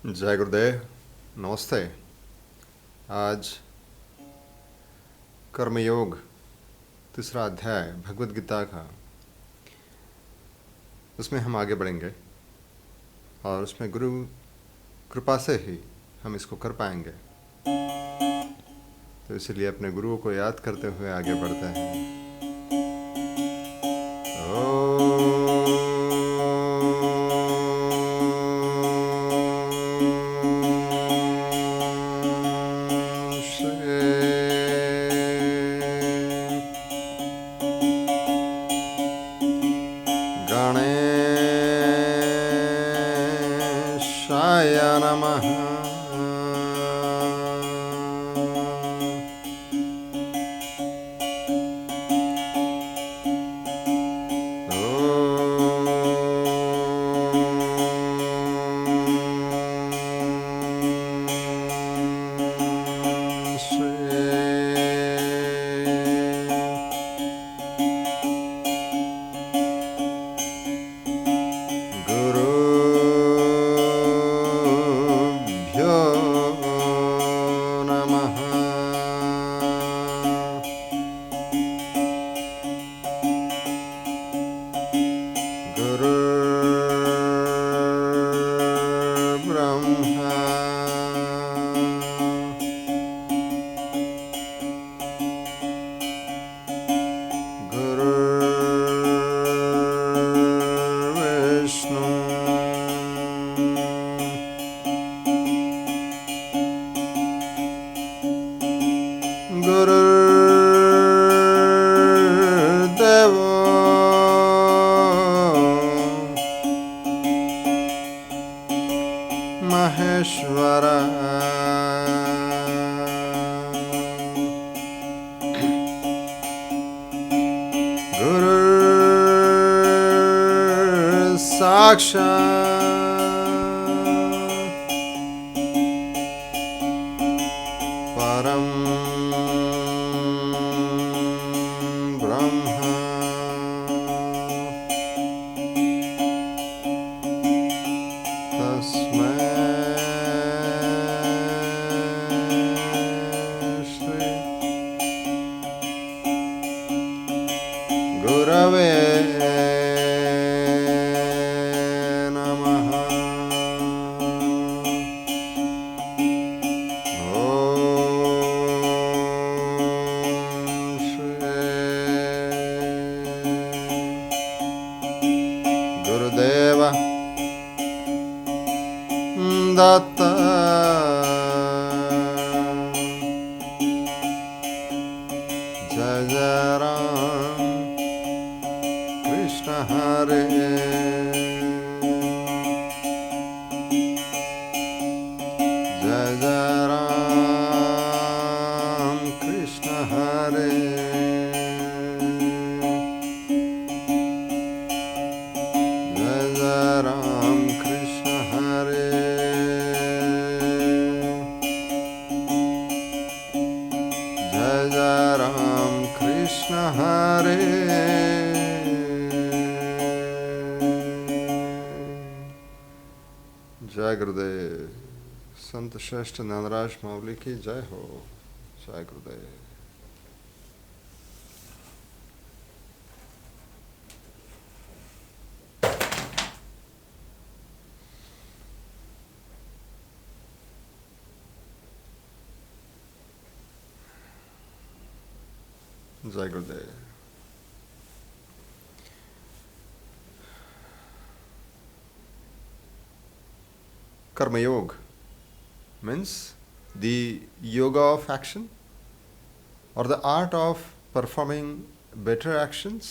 जय गुरुदेव। नमस्ते। आज कर्मयोग तीसरा अध्याय भगवद गीता का, उसमें हम आगे बढ़ेंगे और उसमें गुरु कृपा से ही हम इसको कर पाएंगे। तो इसलिए अपने गुरुओं को याद करते हुए आगे बढ़ते हैं। गणेशाय नमः। गुरुभ्यो नमः। गुरुर्ब्रह्मा गुरुर्विष्णु गुरुर्देवो महेश्वरः। गुरुर्साक्षात् परं ब्रह्म। तस्मै श्री गुरवे नमः। ॐ श्री गुरुदेव दत्त। जय जय राम कृष्ण हरे। जय जय राम कृष्ण हरे। जय जय राम कृष्ण हरे। जय जय राम कृष्ण हरे। जय गुरुदेव। संत श्रेष्ठ नंदराज मावली की जय हो। जय गुरुदेव। जय गुरुदेव। कर्मयोग means the yoga of action or the art of performing better actions.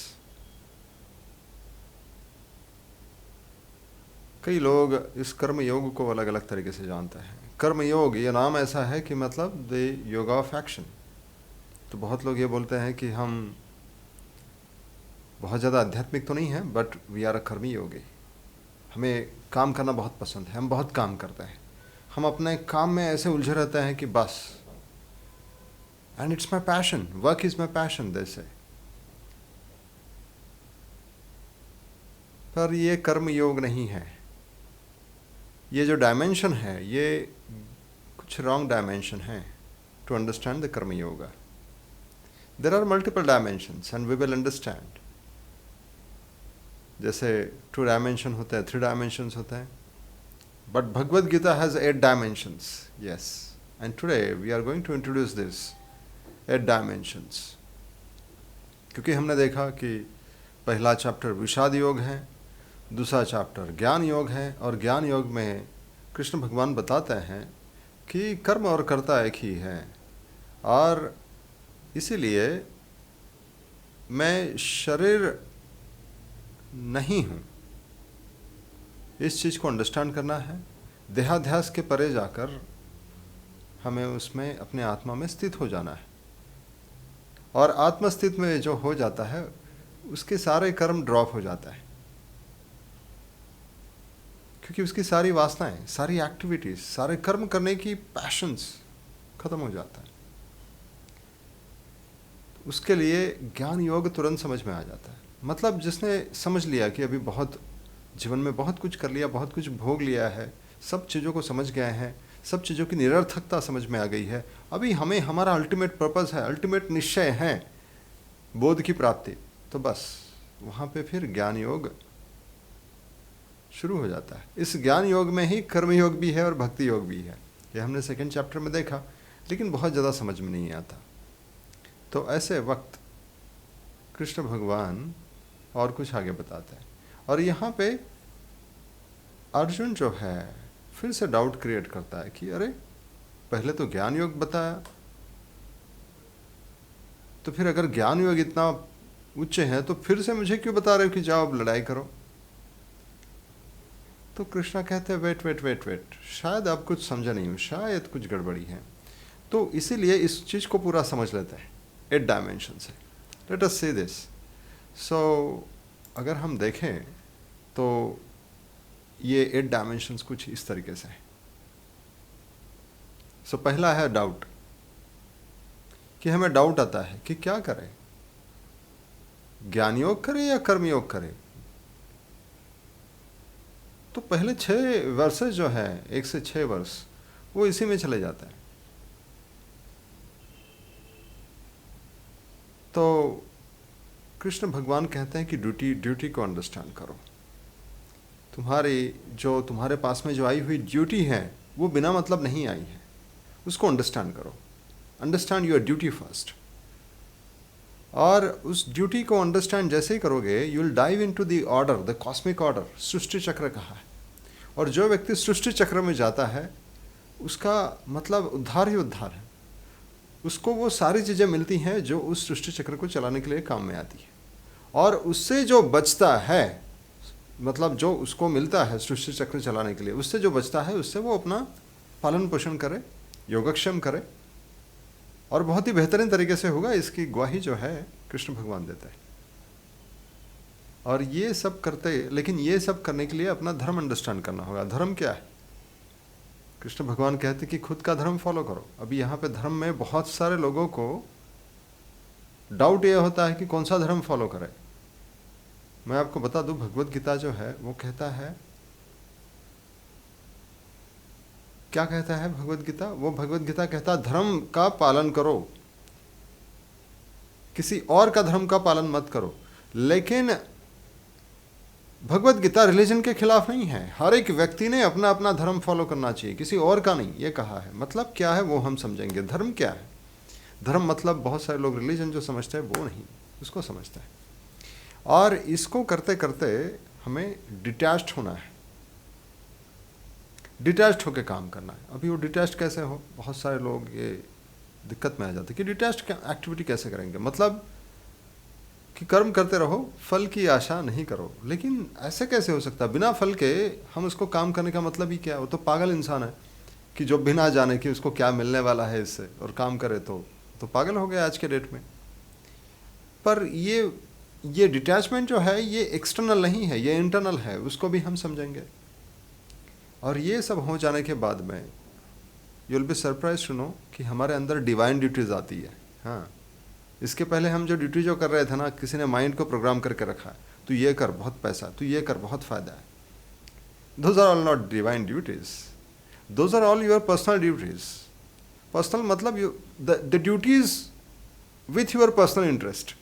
कई लोग इस कर्म योग को अलग अलग तरीके से जानते हैं। कर्म योग ये नाम ऐसा है कि मतलब द योगा ऑफ एक्शन। तो बहुत लोग ये बोलते हैं कि हम बहुत ज़्यादा आध्यात्मिक तो नहीं हैं, बट वी आर अ कर्मी योगी। हमें काम करना बहुत पसंद है, हम बहुत काम करते हैं, हम अपने काम में ऐसे उलझे रहते हैं कि बस, and it's my passion, work is my passion जैसे। पर ये कर्म योग नहीं है। ये जो डायमेंशन है ये कुछ रॉन्ग डायमेंशन है to understand the karma yoga. There are multiple dimensions and we will understand. जैसे 2 डायमेंशन होते हैं, 3 डायमेंशंस होते हैं, but Bhagavad Gita has 8 dimensions. Yes, and today we are going to introduce this 8 dimensions. क्योंकि हमने देखा कि पहला चैप्टर विषाद योग है, दूसरा चैप्टर ज्ञान योग है, और ज्ञान योग में कृष्ण भगवान बताते हैं कि कर्म और कर्ता एक ही है, और इसीलिए मैं शरीर नहीं हूँ. इस चीज़ को अंडरस्टैंड करना है. देहाध्यास के परे जाकर हमें उसमें अपने आत्मा में स्थित हो जाना है, और आत्मस्थित में जो हो जाता है उसके सारे कर्म ड्रॉप हो जाता है, क्योंकि उसकी सारी वासनाएं, सारी एक्टिविटीज, सारे कर्म करने की पैशंस खत्म हो जाता है. उसके लिए ज्ञान योग तुरंत समझ में आ जाता है. मतलब जिसने समझ लिया कि अभी बहुत जीवन में बहुत कुछ कर लिया, बहुत कुछ भोग लिया है, सब चीज़ों को समझ गए हैं, सब चीज़ों की निरर्थकता समझ में आ गई है, अभी हमें हमारा अल्टीमेट पर्पस है, अल्टीमेट निश्चय है बोध की प्राप्ति, तो बस वहाँ पे फिर ज्ञान योग शुरू हो जाता है. इस ज्ञान योग में ही कर्म योग भी है और भक्ति योग भी है. ये हमने 2nd चैप्टर में देखा, लेकिन बहुत ज़्यादा समझ में नहीं आता. तो ऐसे वक्त कृष्ण भगवान और कुछ आगे बताते हैं, और यहाँ पे अर्जुन जो है फिर से डाउट क्रिएट करता है कि अरे पहले तो ज्ञान योग बताया, तो फिर अगर ज्ञान योग इतना उच्च है तो फिर से मुझे क्यों बता रहे हो कि जाओ अब लड़ाई करो. तो कृष्णा कहते हैं वेट, शायद आप कुछ समझा नहीं हो, शायद कुछ गड़बड़ी है. तो इसीलिए इस चीज़ को पूरा समझ लेते हैं. 8 डायमेंशन है. Let us see this. सो अगर हम देखें तो ये 8 डायमेंशंस कुछ इस तरीके से हैं. सो पहला है डाउट, कि हमें डाउट आता है कि क्या करें, ज्ञान योग करें या कर्म योग करें. तो पहले 6 वर्सेस जो है, 1 से 6 वर्ष, वो इसी में चले जाता है. तो कृष्ण भगवान कहते हैं कि ड्यूटी को अंडरस्टैंड करो. तुम्हारे पास में जो आई हुई ड्यूटी है वो बिना मतलब नहीं आई है, उसको अंडरस्टैंड करो. Understand your duty first. और उस ड्यूटी को अंडरस्टैंड जैसे ही करोगे, you will dive into the order, the cosmic order. सृष्टि चक्र कहा है, और जो व्यक्ति सृष्टि चक्र में जाता है उसका मतलब उद्धार ही उद्धार है. उसको वो सारी चीज़ें मिलती हैं जो उस सृष्टि चक्र को चलाने के लिए काम में आती है, और उससे जो बचता है, मतलब जो उसको मिलता है सृष्टि चक्र चलाने के लिए, उससे जो बचता है उससे वो अपना पालन पोषण करे, योगक्षेम करे, और बहुत ही बेहतरीन तरीके से होगा. इसकी गवाही जो है कृष्ण भगवान देते हैं. और ये सब करते, लेकिन ये सब करने के लिए अपना धर्म अंडरस्टैंड करना होगा. धर्म क्या है? कृष्ण भगवान कहते कि खुद का धर्म फॉलो करो. अभी यहाँ पे धर्म में बहुत सारे लोगों को डाउट ये होता है कि कौन सा धर्म फॉलो करें. मैं आपको बता दूं, भगवद गीता जो है वो कहता है, क्या कहता है भगवद गीता? वो भगवद गीता कहता है धर्म का पालन करो, किसी और का धर्म का पालन मत करो. लेकिन भगवद गीता रिलीजन के खिलाफ नहीं है. हर एक व्यक्ति ने अपना अपना धर्म फॉलो करना चाहिए, किसी और का नहीं, ये कहा है. मतलब क्या है वो हम समझेंगे. धर्म क्या है? धर्म मतलब बहुत सारे लोग रिलीजन जो समझते हैं वो नहीं, उसको समझते हैं. और इसको करते करते हमें डिटैच्ड होना है, डिटैच्ड होकर काम करना है. अभी वो डिटैच्ड कैसे हो, बहुत सारे लोग ये दिक्कत में आ जाते हैं कि डिटैच्ड एक्टिविटी कैसे करेंगे. मतलब कि कर्म करते रहो, फल की आशा नहीं करो. लेकिन ऐसे कैसे हो सकता है बिना फल के हम उसको काम करने का मतलब ही क्या है? वो तो पागल इंसान है कि जो बिना जाने कि उसको क्या मिलने वाला है इससे और काम करे, तो पागल हो गया आज के डेट में. पर ये डिटैचमेंट जो है ये एक्सटर्नल नहीं है, ये इंटरनल है, उसको भी हम समझेंगे. और ये सब हो जाने के बाद में you will be surprise to know कि हमारे अंदर डिवाइन ड्यूटीज आती है. हाँ, इसके पहले हम जो ड्यूटी जो कर रहे थे ना, किसी ने माइंड को प्रोग्राम करके रखा है, तू ये कर बहुत पैसा, तू ये कर बहुत फ़ायदा है. Those are all not divine duties. Those are all your personal duties. Personal मतलब the duties with your personal interest.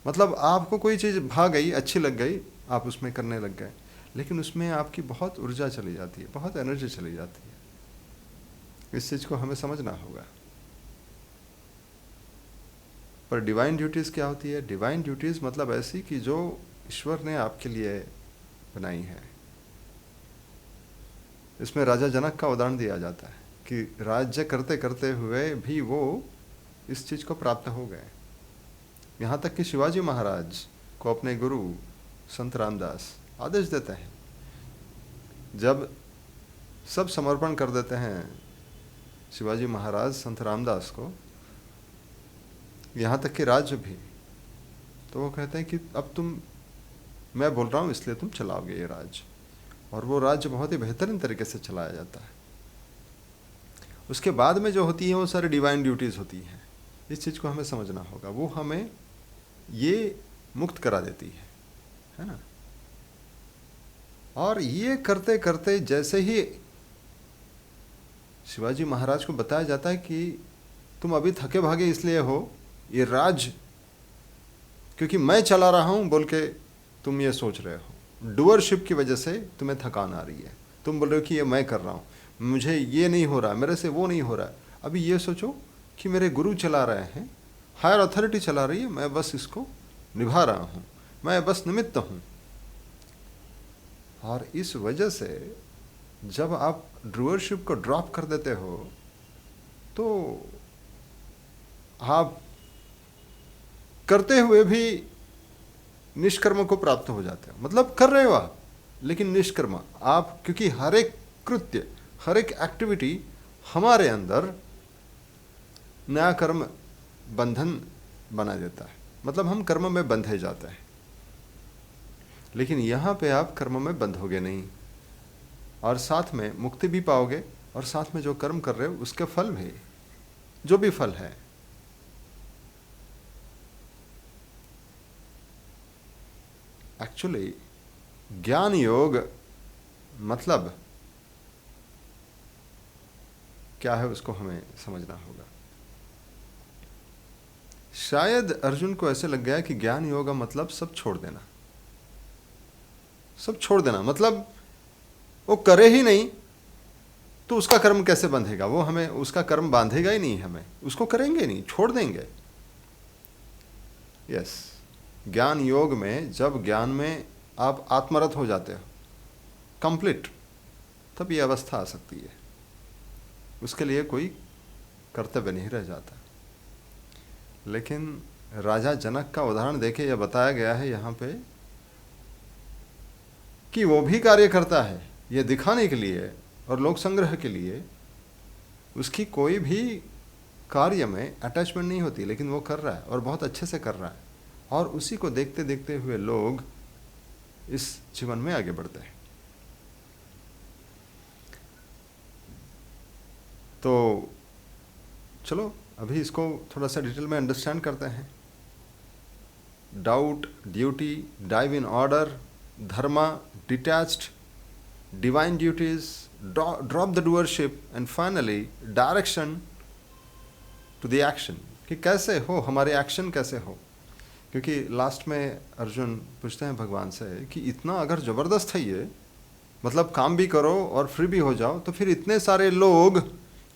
मतलब आपको कोई चीज़ भा गई, अच्छी लग गई, आप उसमें करने लग गए, लेकिन उसमें आपकी बहुत ऊर्जा चली जाती है, बहुत एनर्जी चली जाती है। इस चीज़ को हमें समझना होगा। पर डिवाइन ड्यूटीज़ क्या होती है? डिवाइन ड्यूटीज़ मतलब ऐसी कि जो ईश्वर ने आपके लिए बनाई है। इसमें राजा जनक का उदाहरण दिया जाता है कि राज्य करते करते हुए भी वो इस चीज़ को प्राप्त हो गए। यहाँ तक कि शिवाजी महाराज को अपने गुरु संत रामदास आदेश देते हैं, जब सब समर्पण कर देते हैं शिवाजी महाराज संत रामदास को, यहाँ तक कि राज्य भी, तो वो कहते हैं कि अब तुम, मैं बोल रहा हूँ इसलिए तुम चलाओगे ये राज्य। और वो राज्य बहुत ही बेहतरीन तरीके से चलाया जाता है। उसके बाद में जो होती है वो सारी डिवाइन ड्यूटीज़ होती हैं। इस चीज़ को हमें समझना होगा। वो हमें ये मुक्त करा देती है ना। और ये करते करते जैसे ही शिवाजी महाराज को बताया जाता है कि तुम अभी थके भागे इसलिए हो, ये राज क्योंकि मैं चला रहा हूँ बोल के तुम ये सोच रहे हो, डूअरशिप की वजह से तुम्हें थकान आ रही है। तुम बोल रहे हो कि ये मैं कर रहा हूँ, मुझे ये नहीं हो रहा, मेरे से वो नहीं हो रहा। अभी ये सोचो कि मेरे गुरु चला रहे हैं, हायर अथॉरिटी चला रही है, मैं बस इसको निभा रहा हूँ, मैं बस निमित्त हूँ। और इस वजह से जब आप डूअरशिप को ड्रॉप कर देते हो तो आप करते हुए भी निष्कर्म को प्राप्त हो जाते हो। मतलब कर रहे हो आप, लेकिन निष्कर्म आप, क्योंकि हर एक कृत्य, हर एक एक्टिविटी हमारे अंदर नया कर्म बंधन बना देता है। मतलब हम कर्म में बंधे जाते हैं। लेकिन यहाँ पे आप कर्म में बंधोगे नहीं, और साथ में मुक्ति भी पाओगे, और साथ में जो कर्म कर रहे हो उसके फल भी, जो भी फल है। एक्चुअली ज्ञान योग मतलब क्या है उसको हमें समझना होगा। शायद अर्जुन को ऐसे लग गया कि ज्ञान योग मतलब सब छोड़ देना, सब छोड़ देना, मतलब वो करे ही नहीं तो उसका कर्म कैसे बंधेगा, वो हमें उसका कर्म बांधेगा ही नहीं, हमें उसको करेंगे नहीं, छोड़ देंगे। यस, ज्ञान योग में जब ज्ञान में आप आत्मरत हो जाते हो कंप्लीट, तब ये अवस्था आ सकती है। उसके लिए कोई कर्तव्य नहीं रह जाता। लेकिन राजा जनक का उदाहरण देके यह बताया गया है यहाँ पे कि वो भी कार्य करता है ये दिखाने के लिए और लोक संग्रह के लिए। उसकी कोई भी कार्य में अटैचमेंट नहीं होती, लेकिन वो कर रहा है और बहुत अच्छे से कर रहा है, और उसी को देखते देखते हुए लोग इस जीवन में आगे बढ़ते हैं। तो चलो अभी इसको थोड़ा सा डिटेल में अंडरस्टैंड करते हैं। Doubt, duty, dive in order, dharma, detached, divine duties, drop the doership, and finally direction to the action, कि कैसे हो, हमारे एक्शन कैसे हो। क्योंकि लास्ट में अर्जुन पूछते हैं भगवान से कि इतना अगर ज़बरदस्त है ये, मतलब काम भी करो और फ्री भी हो जाओ, तो फिर इतने सारे लोग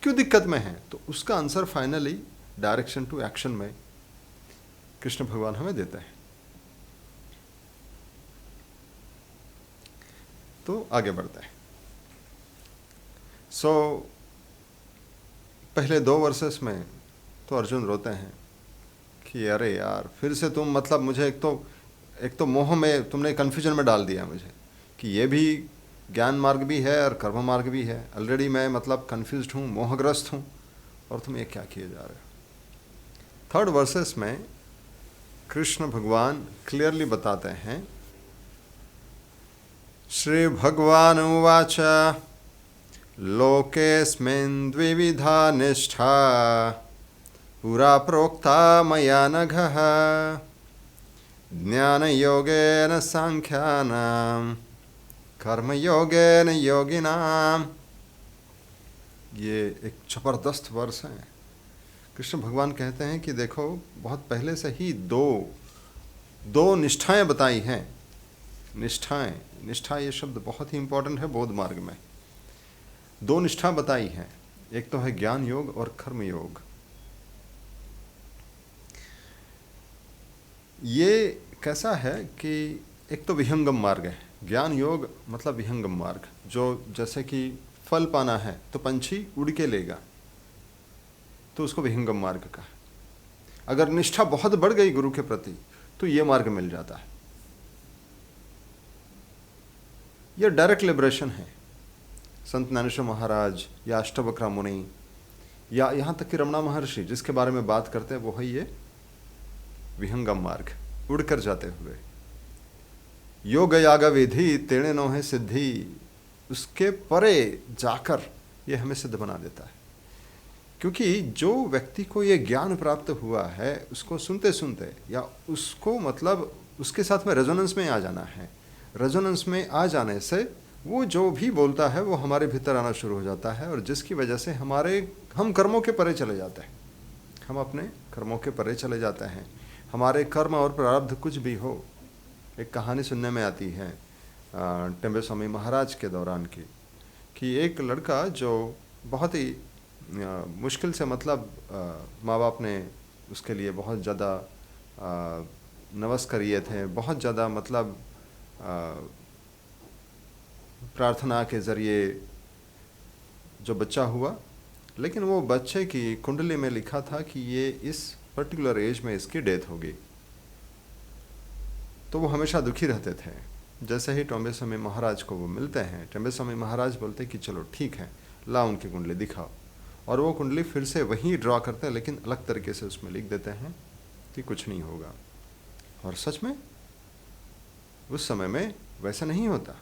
क्यों दिक्कत में हैं। तो उसका answer finally direction to action में कृष्ण भगवान हमें देते हैं। तो आगे बढ़ते हैं। पहले 2 वर्सेस में तो अर्जुन रोते हैं कि अरे यार फिर से तुम, मतलब मुझे एक तो मोह में तुमने कन्फ्यूजन में डाल दिया मुझे कि ये भी ज्ञान मार्ग भी है और कर्म मार्ग भी है। ऑलरेडी मैं मतलब कन्फ्यूज्ड हूँ, मोहग्रस्त हूँ, और तुम ये क्या किए जा रहे हो। 3rd वर्सेस में कृष्ण भगवान क्लियरली बताते हैं, श्री भगवान उवाच लोकेस्मिन् द्विविधा निष्ठा पुरा प्रोक्ता मया नघः ज्ञानयोगेन सांख्यानां कर्म योगेन योगिनाम। ये एक जबरदस्त वर्ष है। कृष्ण भगवान कहते हैं कि देखो, बहुत पहले से ही दो निष्ठाएं बताई हैं। निष्ठा ये शब्द बहुत ही इंपॉर्टेंट है बौद्ध मार्ग में। दो निष्ठा बताई हैं, एक तो है ज्ञान योग और कर्म योग। ये कैसा है कि एक तो विहंगम मार्ग है। ज्ञान योग मतलब विहंगम मार्ग, जो जैसे कि फल पाना है तो पंछी उड़ के लेगा, तो उसको विहंगम मार्ग का है। अगर निष्ठा बहुत बढ़ गई गुरु के प्रति तो ये मार्ग मिल जाता है। यह डायरेक्ट लिबरेशन है। संत ज्ञानेश्वर महाराज या अष्टवक्र मुनि या यहाँ तक कि रमणा महर्षि जिसके बारे में बात करते हैं, वो है ये विहंगम मार्ग, उड़कर जाते हुए। योग याग विधि तेणे नो है सिद्धि, उसके परे जाकर ये हमें सिद्ध बना देता है। क्योंकि जो व्यक्ति को ये ज्ञान प्राप्त हुआ है, उसको सुनते सुनते या उसको मतलब उसके साथ में रेजोनेंस में आ जाना है। रेजोनेंस में आ जाने से वो जो भी बोलता है वो हमारे भीतर आना शुरू हो जाता है, और जिसकी वजह से हम कर्मों के परे चले जाते हैं। हम अपने कर्मों के परे चले जाते हैं। हमारे कर्म और प्रारब्ध कुछ भी हो। एक कहानी सुनने में आती है टेम्बे स्वामी महाराज के दौरान की, कि एक लड़का जो बहुत ही मुश्किल से मतलब माँ बाप ने उसके लिए बहुत ज़्यादा नवस करिए थे, बहुत ज़्यादा मतलब प्रार्थना के ज़रिए जो बच्चा हुआ, लेकिन वो बच्चे की कुंडली में लिखा था कि ये इस पर्टिकुलर एज में इसकी डेथ होगी। तो वो हमेशा दुखी रहते थे। जैसे ही टेम्बे स्वामी महाराज को वो मिलते हैं, टेम्बे स्वामी महाराज बोलते कि चलो ठीक है, ला उनकी कुंडली दिखाओ। और वो कुंडली फिर से वही ड्रॉ करते हैं, लेकिन अलग तरीके से उसमें लिख देते हैं कि कुछ नहीं होगा। और सच में उस समय में वैसा नहीं होता,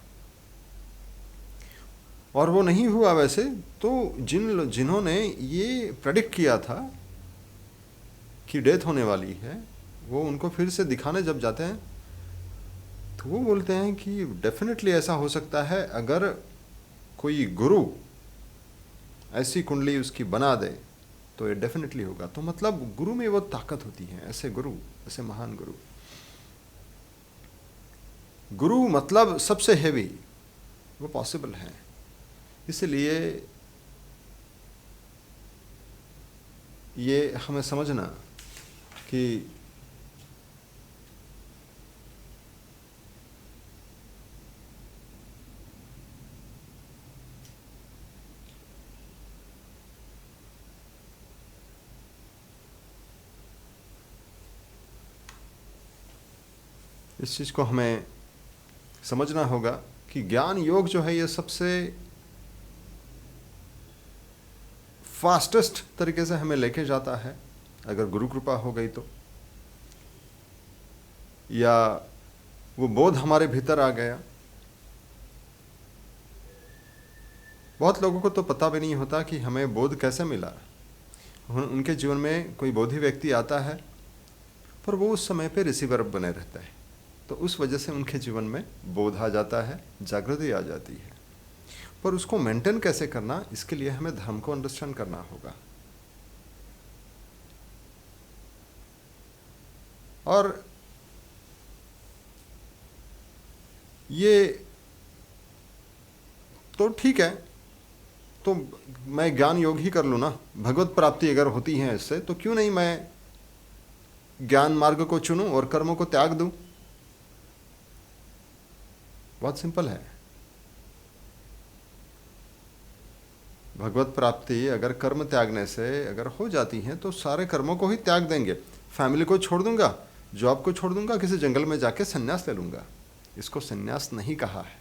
और वो नहीं हुआ वैसे। तो जिन्होंने ये प्रेडिक्ट किया था कि डेथ होने वाली है, वो उनको फिर से दिखाने जब जाते हैं तो वो बोलते हैं कि डेफिनेटली ऐसा हो सकता है, अगर कोई गुरु ऐसी कुंडली उसकी बना दे तो ये डेफिनेटली होगा। तो मतलब गुरु में वो ताकत होती है। ऐसे गुरु, ऐसे महान गुरु मतलब सबसे हेवी, वो पॉसिबल है। इसलिए ये हमें समझना कि इस चीज़ को हमें समझना होगा कि ज्ञान योग जो है ये सबसे फास्टेस्ट तरीके से हमें लेके जाता है, अगर गुरु कृपा हो गई तो, या वो बोध हमारे भीतर आ गया। बहुत लोगों को तो पता भी नहीं होता कि हमें बोध कैसे मिला। उनके जीवन में कोई बोधी व्यक्ति आता है, पर वो उस समय पे रिसीवर बने रहता है, तो उस वजह से उनके जीवन में बोध आ जाता है, जागृति आ जाती है। पर उसको मेंटेन कैसे करना, इसके लिए हमें धर्म को अंडरस्टैंड करना होगा। और ये तो ठीक है, तो मैं ज्ञान योग ही कर लूँ ना, भगवत प्राप्ति अगर होती है इससे, तो क्यों नहीं मैं ज्ञान मार्ग को चुनूं और कर्मों को त्याग दूं। बहुत सिंपल है। भगवत प्राप्ति अगर कर्म त्यागने से अगर हो जाती है तो सारे कर्मों को ही त्याग देंगे। फैमिली को छोड़ दूंगा, जॉब को छोड़ दूंगा, किसी जंगल में जाके संन्यास ले लूंगा। इसको संन्यास नहीं कहा है।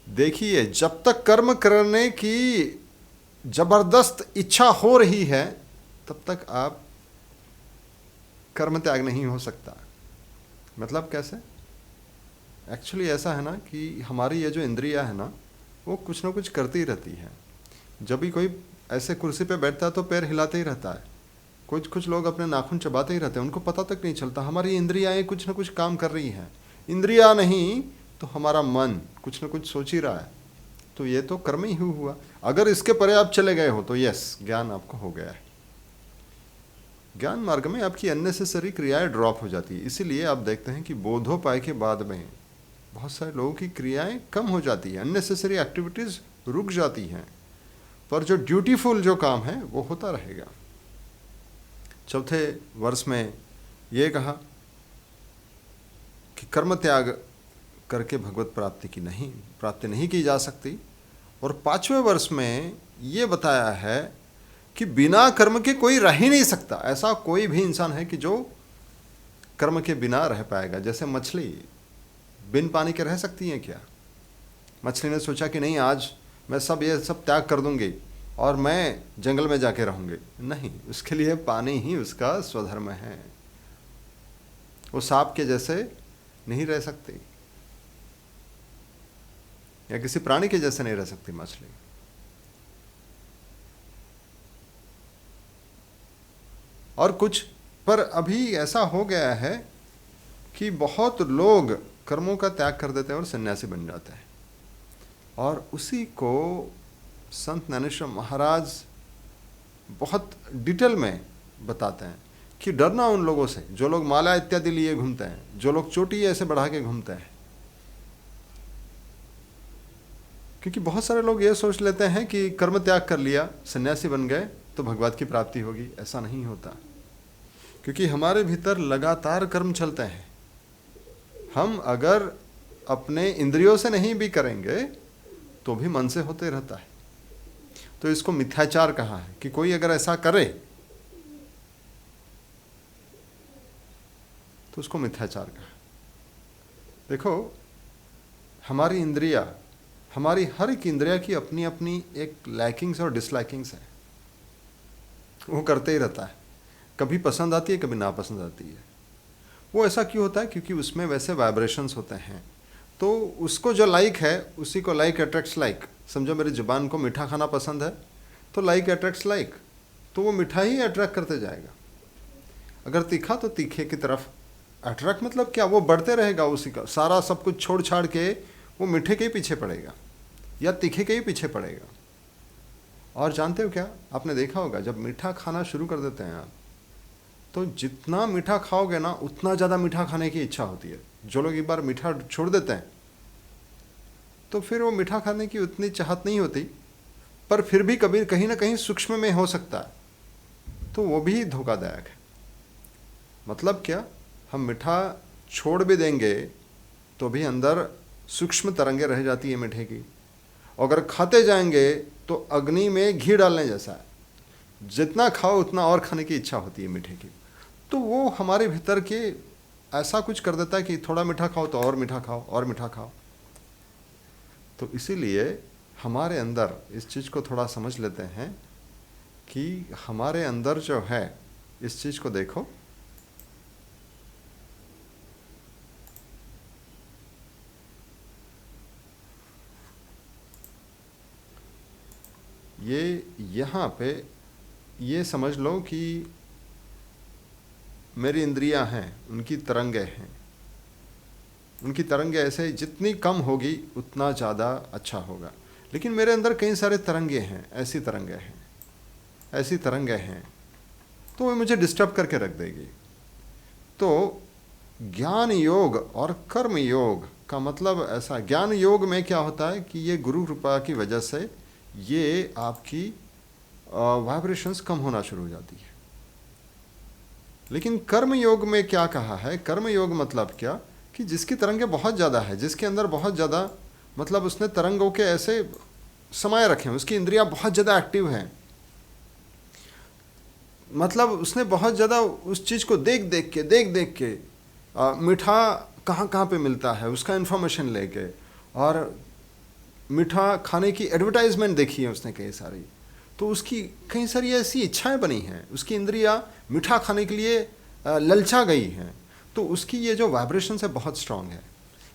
देखिए, जब तक कर्म करने की जबरदस्त इच्छा हो रही है तब तक आप कर्म त्याग नहीं हो सकता। मतलब कैसे? एक्चुअली ऐसा है ना कि हमारी ये जो इंद्रियां है ना, वो कुछ ना कुछ करती ही रहती है। जब भी कोई ऐसे कुर्सी पे बैठता है तो पैर हिलाते ही रहता है। कुछ लोग अपने नाखून चबाते ही रहते हैं, उनको पता तक नहीं चलता हमारी इंद्रियां कुछ ना कुछ काम कर रही हैं। इंद्रियां नहीं, तो हमारा मन कुछ न कुछ सोच ही रहा है, तो ये तो कर्म ही हुआ। अगर इसके परे आप चले गए हो तो यस, ज्ञान आपको हो गया है। ज्ञान मार्ग में आपकी अननेसेसरी क्रियाएं ड्रॉप हो जाती है। इसीलिए आप देखते हैं कि बोधोपाय के बाद में बहुत सारे लोगों की क्रियाएं कम हो जाती है, अननेसेसरी एक्टिविटीज रुक जाती हैं, पर जो ड्यूटीफुल जो काम है वो होता रहेगा। चौथे वर्ष में ये कहा कि कर्म त्याग करके भगवत प्राप्ति नहीं की जा सकती। और 5वें वर्ष में ये बताया है कि बिना कर्म के कोई रह ही नहीं सकता। ऐसा कोई भी इंसान है कि जो कर्म के बिना रह पाएगा। जैसे मछली बिन पानी के रह सकती है क्या? मछली ने सोचा कि नहीं, आज मैं ये सब त्याग कर दूंगी और मैं जंगल में जाके रहूंगी। नहीं, उसके लिए पानी ही उसका स्वधर्म है। वो सांप के जैसे नहीं रह सकती, या किसी प्राणी के जैसे नहीं रह सकती मछली। और कुछ पर अभी ऐसा हो गया है कि बहुत लोग कर्मों का त्याग कर देते हैं और सन्यासी बन जाते हैं। और उसी को संत ज्ञानेश्वर महाराज बहुत डिटेल में बताते हैं कि डरना उन लोगों से जो लोग माला इत्यादि लिए घूमते हैं, जो लोग चोटी ऐसे बढ़ा के घूमते हैं। क्योंकि बहुत सारे लोग ये सोच लेते हैं कि कर्म त्याग कर लिया, सन्यासी बन गए तो भगवत की प्राप्ति होगी। ऐसा नहीं होता, क्योंकि हमारे भीतर लगातार कर्म चलते हैं। हम अगर अपने इंद्रियों से नहीं भी करेंगे तो भी मन से होते रहता है। तो इसको मिथ्याचार कहा है कि कोई अगर ऐसा करे तो उसको मिथ्याचार कहा। देखो, हमारी इंद्रिया, हमारी हर एक इंद्रिया की अपनी अपनी एक लाइकिंग्स और डिसलाइकिंग्स है। वो करते ही रहता है, कभी पसंद आती है, कभी नापसंद आती है। वो ऐसा क्यों होता है? क्योंकि उसमें वैसे वाइब्रेशंस होते हैं। तो उसको जो लाइक है उसी को लाइक अट्रैक्ट्स लाइक। समझो मेरी जुबान को मीठा खाना पसंद है तो लाइक अट्रैक्ट्स लाइक, तो वो मीठा ही अट्रैक्ट करते जाएगा। अगर तीखा तो तीखे की तरफ अट्रैक्ट। मतलब क्या? वो बढ़ते रहेगा उसी का, सारा सब कुछ छोड़ छाड़ के वो मीठे के ही पीछे पड़ेगा या तीखे के ही पीछे पड़ेगा। और जानते हो क्या, आपने देखा होगा जब मीठा खाना शुरू कर देते हैं आप, तो जितना मीठा खाओगे ना उतना ज़्यादा मीठा खाने की इच्छा होती है। जो लोग एक बार मीठा छोड़ देते हैं तो फिर वो मीठा खाने की उतनी चाहत नहीं होती, पर फिर भी कभी कहीं ना कहीं सूक्ष्म में हो सकता है, तो वो भी धोखादायक है। मतलब क्या, हम मीठा छोड़ भी देंगे तो भी अंदर सूक्ष्म तरंगे रह जाती है मीठे की। अगर खाते जाएंगे तो अग्नि में घी डालने जैसा है, जितना खाओ उतना और खाने की इच्छा होती है मीठे की। तो वो हमारे भीतर के ऐसा कुछ कर देता है कि थोड़ा मीठा खाओ तो और मीठा खाओ और मीठा खाओ। तो इसीलिए हमारे अंदर इस चीज़ को थोड़ा समझ लेते हैं कि हमारे अंदर जो है, इस चीज़ को देखो, ये यहाँ पे ये समझ लो कि मेरी इंद्रियां हैं, उनकी तरंगे हैं। उनकी तरंगे ऐसे जितनी कम होगी उतना ज़्यादा अच्छा होगा। लेकिन मेरे अंदर कई सारे तरंगे हैं, ऐसी तरंगे हैं, ऐसी तरंगे हैं, तो वो मुझे डिस्टर्ब करके रख देगी। तो ज्ञान योग और कर्म योग का मतलब ऐसा, ज्ञान योग में क्या होता है कि ये गुरु कृपा की वजह से ये आपकी वाइब्रेशंस कम होना शुरू हो जाती है। लेकिन कर्म योग में क्या कहा है? कर्म योग मतलब क्या कि जिसकी तरंगे बहुत ज़्यादा है, जिसके अंदर बहुत ज़्यादा, मतलब उसने तरंगों के ऐसे समाये रखे हैं, उसकी इंद्रियां बहुत ज़्यादा एक्टिव हैं, मतलब उसने बहुत ज़्यादा उस चीज़ को देख देख के मीठा कहाँ कहाँ पे मिलता है उसका इन्फॉर्मेशन लेके, और मीठा खाने की एडवर्टाइजमेंट देखी है उसने कई सारी, तो उसकी कई सारी ऐसी इच्छाएं बनी हैं, उसकी इंद्रियां मीठा खाने के लिए ललचा गई हैं। तो उसकी ये जो वाइब्रेशन है बहुत स्ट्रांग है,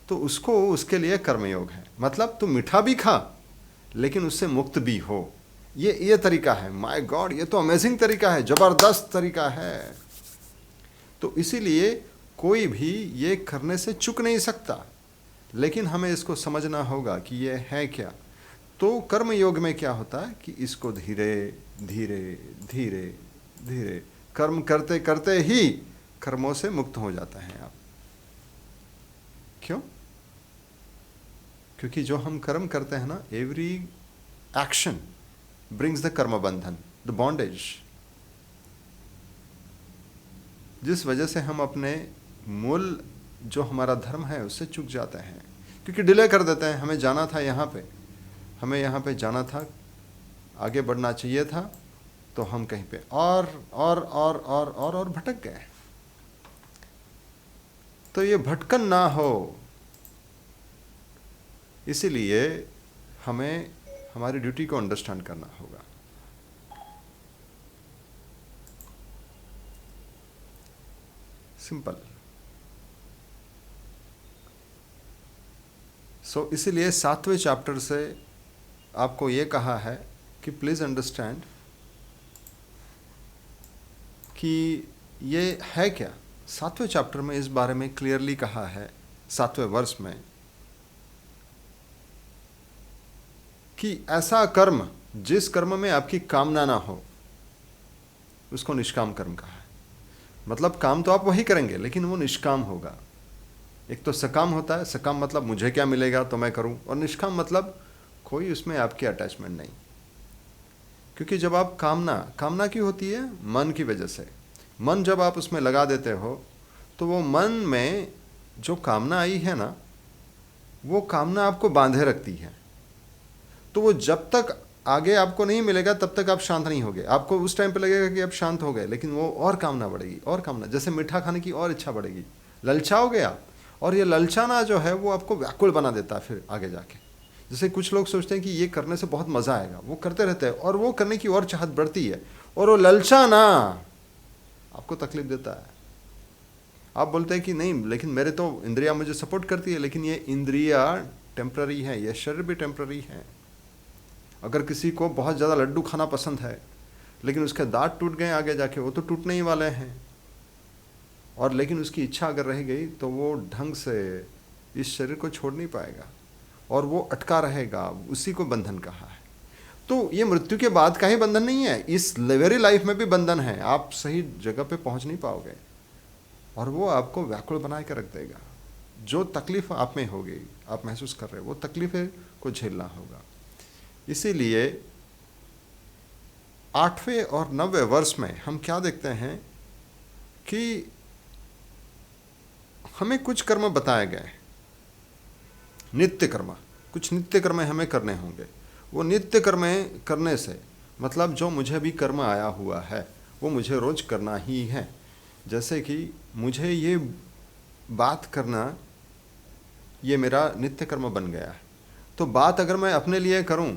तो उसको उसके लिए कर्मयोग है। मतलब तू मीठा भी खा लेकिन उससे मुक्त भी हो। ये तरीका है। माय गॉड, ये तो अमेजिंग तरीका है, ज़बरदस्त तरीका है। तो इसीलिए कोई भी ये करने से चूक नहीं सकता। लेकिन हमें इसको समझना होगा कि ये है क्या। तो कर्म योग में क्या होता है कि इसको धीरे धीरे धीरे धीरे कर्म करते करते ही कर्मों से मुक्त हो जाते हैं आप। क्यों? क्योंकि जो हम कर्म करते हैं ना, एवरी एक्शन ब्रिंग्स द कर्म बंधन, द बॉन्डेज, जिस वजह से हम अपने मूल जो हमारा धर्म है उससे चूक जाते हैं, क्योंकि डिले कर देते हैं। हमें जाना था यहाँ पे, हमें यहाँ पे जाना था, आगे बढ़ना चाहिए था, तो हम कहीं पे और भटक गए। तो ये भटकन ना हो, इसीलिए हमें हमारी ड्यूटी को अंडरस्टैंड करना होगा। सिंपल। सो इसीलिए 7वें चैप्टर से आपको ये कहा है कि प्लीज़ अंडरस्टैंड कि ये है क्या। 7वें चैप्टर में इस बारे में क्लियरली कहा है, 7वें वर्ष में, कि ऐसा कर्म जिस कर्म में आपकी कामना ना हो उसको निष्काम कर्म कहा है। मतलब काम तो आप वही करेंगे लेकिन वो निष्काम होगा। एक तो सकाम होता है, सकाम मतलब मुझे क्या मिलेगा तो मैं करूं, और निष्काम मतलब कोई उसमें आपकी अटैचमेंट नहीं। क्योंकि जब आप कामना की होती है मन की वजह से, मन जब आप उसमें लगा देते हो तो वो मन में जो कामना आई है ना, वो कामना आपको बांधे रखती है। तो वो जब तक आगे आपको नहीं मिलेगा तब तक आप शांत नहीं होगे। आपको उस टाइम पे लगेगा कि अब शांत हो गए, लेकिन वो और कामना बढ़ेगी, और कामना, जैसे मीठा खाने की और इच्छा बढ़ेगी, ललचाओगे आप। और ये ललचाना जो है वो आपको व्याकुल बना देता है फिर आगे जाके। जैसे कुछ लोग सोचते हैं कि ये करने से बहुत मज़ा आएगा, वो करते रहते हैं और वो करने की और चाहत बढ़ती है, और वो ललचाना आपको तकलीफ देता है। आप बोलते हैं कि नहीं, लेकिन मेरे तो इंद्रियां मुझे सपोर्ट करती है, लेकिन ये इंद्रियां टेम्प्ररी है, ये शरीर भी टेम्प्ररी है। अगर किसी को बहुत ज़्यादा लड्डू खाना पसंद है लेकिन उसके दांत टूट गए आगे जाके, वो तो टूटने ही वाले हैं, और लेकिन उसकी इच्छा अगर रह गई तो वो ढंग से इस शरीर को छोड़ नहीं पाएगा और वो अटका रहेगा। उसी को बंधन कहा है। तो ये मृत्यु के बाद का ही बंधन नहीं है, इस वेरी लाइफ में भी बंधन है। आप सही जगह पे पहुंच नहीं पाओगे और वो आपको व्याकुल बना के रख देगा। जो तकलीफ आप में होगी, आप महसूस कर रहे हो, वो तकलीफें को झेलना होगा। इसीलिए 8वें और 9वें वर्ष में हम क्या देखते हैं कि हमें कुछ कर्म बताए गए, नित्य कर्म, कुछ नित्य कर्म हमें करने होंगे। वो नित्य कर्म करने से मतलब जो मुझे भी कर्म आया हुआ है वो मुझे रोज करना ही है। जैसे कि मुझे ये बात करना, ये मेरा नित्य कर्म बन गया है। तो बात अगर मैं अपने लिए करूं,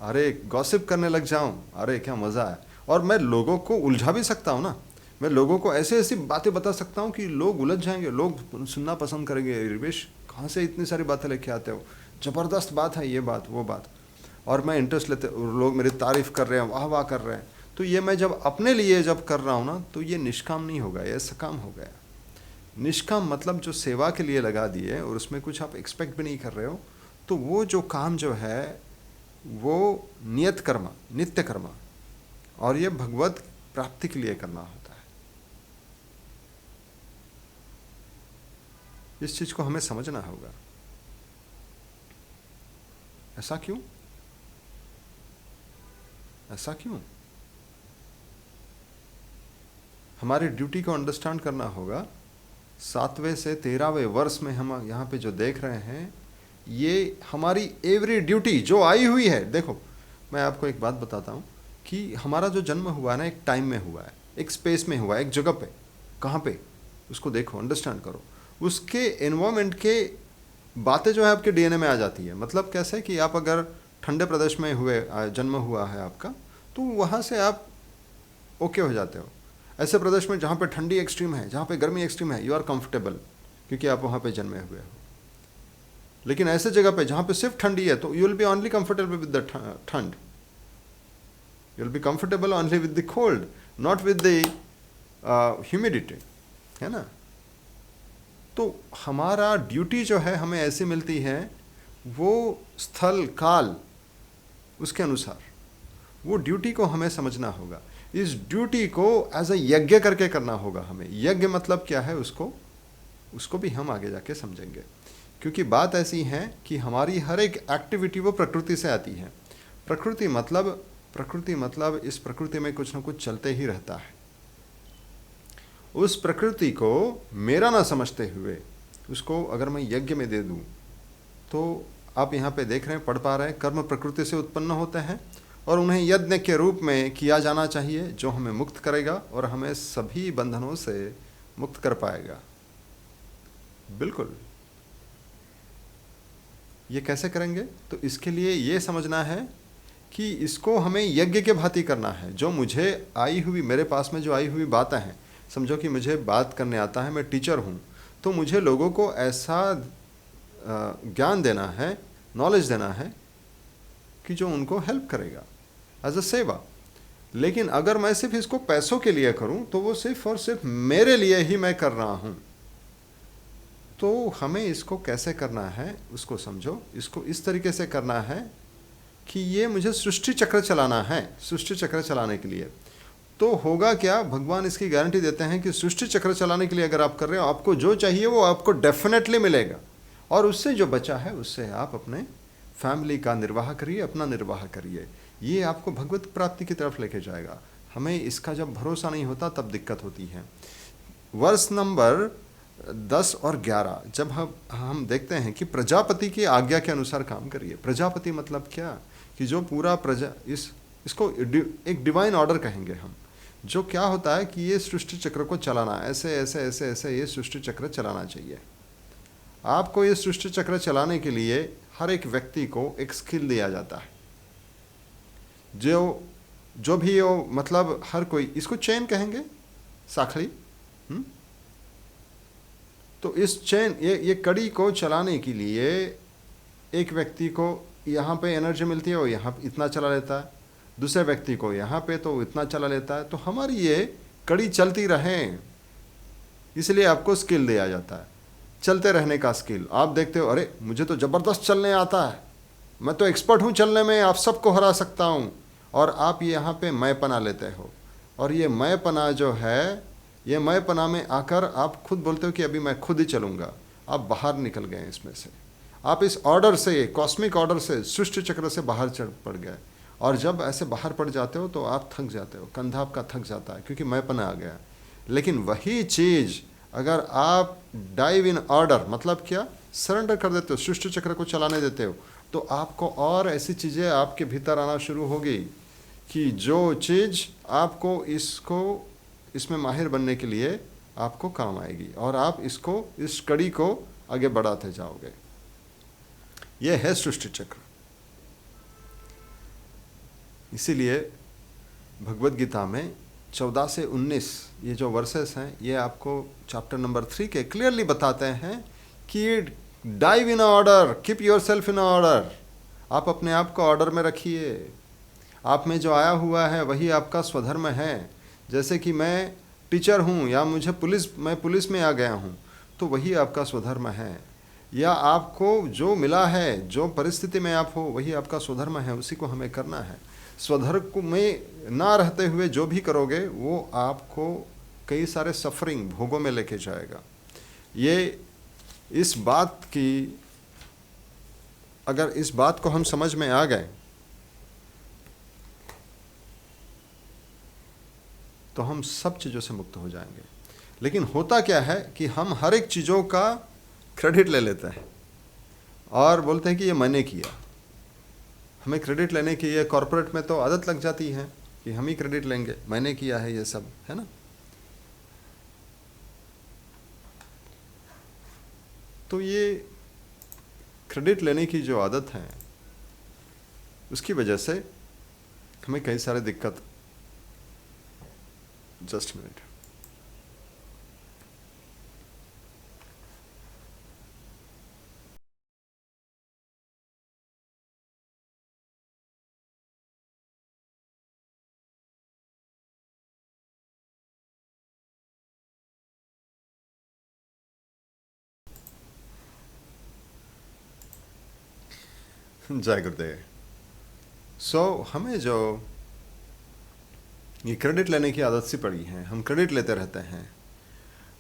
अरे गॉसिप करने लग जाऊं, अरे क्या मज़ा है, और मैं लोगों को उलझा भी सकता हूं ना। मैं लोगों को ऐसे ऐसी बातें बता सकता हूं कि लोग उलझ जाएंगे, लोग सुनना पसंद करेंगे। रिवेश कहाँ से इतनी सारी बातें लेके आते हो, ज़बरदस्त बात है ये बात वो बात, और मैं इंटरेस्ट लेते, लोग मेरी तारीफ़ कर रहे हैं, वाह वाह कर रहे हैं। तो ये मैं जब अपने लिए जब कर रहा हूँ ना, तो ये निष्काम नहीं होगा, ये सकाम हो गया। निष्काम मतलब जो सेवा के लिए लगा दिए और उसमें कुछ आप एक्सपेक्ट भी नहीं कर रहे हो, तो वो जो काम जो है वो नियत कर्म, नित्य कर्म, और ये भगवत प्राप्ति के लिए करना होता है। इस चीज को हमें समझना होगा। ऐसा क्यों? ऐसा क्यों? हमारी ड्यूटी को अंडरस्टैंड करना होगा। 7वें से 13वें वर्ष में हम यहाँ पे जो देख रहे हैं, ये हमारी एवरी ड्यूटी जो आई हुई है। देखो, मैं आपको एक बात बताता हूँ कि हमारा जो जन्म हुआ है ना, एक टाइम में हुआ है, एक स्पेस में हुआ है, एक जगह पे। कहाँ पे? उसको देखो, अंडरस्टैंड करो। उसके एनवायरमेंट के बातें जो है आपके डीएनए में आ जाती है। मतलब कैसे कि आप अगर ठंडे प्रदेश में हुए, जन्म हुआ है आपका, तो वहाँ से आप ओके हो जाते हो। ऐसे प्रदेश में जहाँ पे ठंडी एक्सट्रीम है, जहाँ पे गर्मी एक्सट्रीम है, यू आर कंफर्टेबल, क्योंकि आप वहाँ पे जन्मे हुए हो। लेकिन ऐसे जगह पे जहाँ पे सिर्फ ठंडी है, तो you will be only comfortable with the ठंड, you will be comfortable only with the cold, not with the humidity, है ना। तो हमारा ड्यूटी जो है हमें ऐसी मिलती है, वो स्थल काल उसके अनुसार वो ड्यूटी को हमें समझना होगा। इस ड्यूटी को एज अ यज्ञ करके करना होगा हमें। यज्ञ मतलब क्या है, उसको उसको भी हम आगे जाके समझेंगे। क्योंकि बात ऐसी है कि हमारी हर एक एक्टिविटी वो प्रकृति से आती है। प्रकृति मतलब इस प्रकृति में कुछ ना कुछ चलते ही रहता है। उस प्रकृति को मेरा ना समझते हुए उसको अगर मैं यज्ञ में दे दूं, तो आप यहाँ पे देख रहे हैं, पढ़ पा रहे हैं, कर्म प्रकृति से उत्पन्न होते हैं और उन्हें यज्ञ के रूप में किया जाना चाहिए, जो हमें मुक्त करेगा और हमें सभी बंधनों से मुक्त कर पाएगा। बिल्कुल। ये कैसे करेंगे? तो इसके लिए ये समझना है कि इसको हमें यज्ञ के भांति करना है। जो मुझे आई हुई, मेरे पास में जो आई हुई बातें हैं, समझो कि मुझे बात करने आता है, मैं टीचर हूँ, तो मुझे लोगों को ऐसा ज्ञान देना है, नॉलेज देना है कि जो उनको हेल्प करेगा एज अ सेवा। लेकिन अगर मैं सिर्फ इसको पैसों के लिए करूं, तो वो सिर्फ और सिर्फ मेरे लिए ही मैं कर रहा हूं। तो हमें इसको कैसे करना है उसको समझो। इसको इस तरीके से करना है कि ये मुझे सृष्टि चक्र चलाना है। सृष्टि चक्र चलाने के लिए तो होगा क्या, भगवान इसकी गारंटी देते हैं कि सृष्टि चक्र चलाने के लिए अगर आप कर रहे हो, आपको जो चाहिए वो आपको डेफिनेटली मिलेगा। और उससे जो बचा है उससे आप अपने फैमिली का निर्वाह करिए, अपना निर्वाह करिए। ये आपको भगवत प्राप्ति की तरफ लेके जाएगा। हमें इसका जब भरोसा नहीं होता तब दिक्कत होती है। वर्ष नंबर 10 और 11 जब हम देखते हैं कि प्रजापति की आज्ञा के अनुसार काम करिए। प्रजापति मतलब क्या, कि जो पूरा इसको एक डिवाइन ऑर्डर कहेंगे हम। जो क्या होता है कि ये सृष्टि चक्र को चलाना, ऐसे ऐसे ऐसे ऐसे ये सृष्टि चक्र चलाना चाहिए। आपको ये सृष्टि चक्र चलाने के लिए हर एक व्यक्ति को एक स्किल दिया जाता है। जो भी हो, मतलब हर कोई, इसको चेन कहेंगे, साखड़ी। तो इस चेन, ये कड़ी को चलाने के लिए एक व्यक्ति को यहाँ पे एनर्जी मिलती है, वो यहाँ इतना चला लेता है, दूसरे व्यक्ति को यहाँ पे तो इतना चला लेता है। तो हमारी ये कड़ी चलती रहे, इसलिए आपको स्किल दिया जाता है, चलते रहने का स्किल। आप देखते हो, अरे मुझे तो ज़बरदस्त चलने आता है, मैं तो एक्सपर्ट हूँ चलने में, आप सबको हरा सकता हूँ। और आप यहाँ पे मैंपना लेते हो, और ये मैंपना जो है, ये मैंपना में आकर आप खुद बोलते हो कि अभी मैं खुद ही चलूँगा। आप बाहर निकल गए इसमें से, आप इस ऑर्डर से, कॉस्मिक ऑर्डर से, सृष्टि चक्र से बाहर चढ़ पड़ गए। और जब ऐसे बाहर पड़ जाते हो तो आप थक जाते हो, कंधा आपका थक जाता है, क्योंकि मैंपना आ गया। लेकिन वही चीज़ अगर आप डाइव इन ऑर्डर, मतलब क्या, सरेंडर कर देते हो, सृष्टि चक्र को चलाने देते हो, तो आपको और ऐसी चीज़ें आपके भीतर आना शुरू होगी कि जो चीज़ आपको इसमें माहिर बनने के लिए आपको काम आएगी, और आप इस कड़ी को आगे बढ़ाते जाओगे। यह है सृष्टि चक्र। इसीलिए भगवद गीता में 14 से 19 ये जो वर्सेस हैं, ये आपको चैप्टर नंबर 3 के क्लियरली बताते हैं कि dive in order, keep your self in order. आप अपने आप को ऑर्डर में रखिए। आप में जो आया हुआ है वही आपका स्वधर्म है। जैसे कि मैं टीचर हूँ, या मैं पुलिस में आ गया हूँ, तो वही आपका स्वधर्म है। या आपको जो मिला है, जो परिस्थिति में आप हो, वही आपका स्वधर्म है, उसी को हमें करना है। स्वधर्म में ना रहते हुए जो भी करोगे वो आपको कई सारे सफरिंग, भोगों में लेके जाएगा। ये इस बात की, अगर इस बात को हम समझ में आ गए तो हम सब चीज़ों से मुक्त हो जाएंगे। लेकिन होता क्या है कि हम हर एक चीज़ों का क्रेडिट ले लेते हैं और बोलते हैं कि ये मैंने किया। हमें क्रेडिट लेने की ये कॉर्पोरेट में तो आदत लग जाती है कि हम ही क्रेडिट लेंगे, मैंने किया है ये सब, है ना। तो ये क्रेडिट लेने की जो आदत है, उसकी वजह से हमें कई सारे दिक्कत। Just minute. जय गुरुदेव। सो हमें जो ये क्रेडिट लेने की आदत सी पड़ी है, हम क्रेडिट लेते रहते हैं,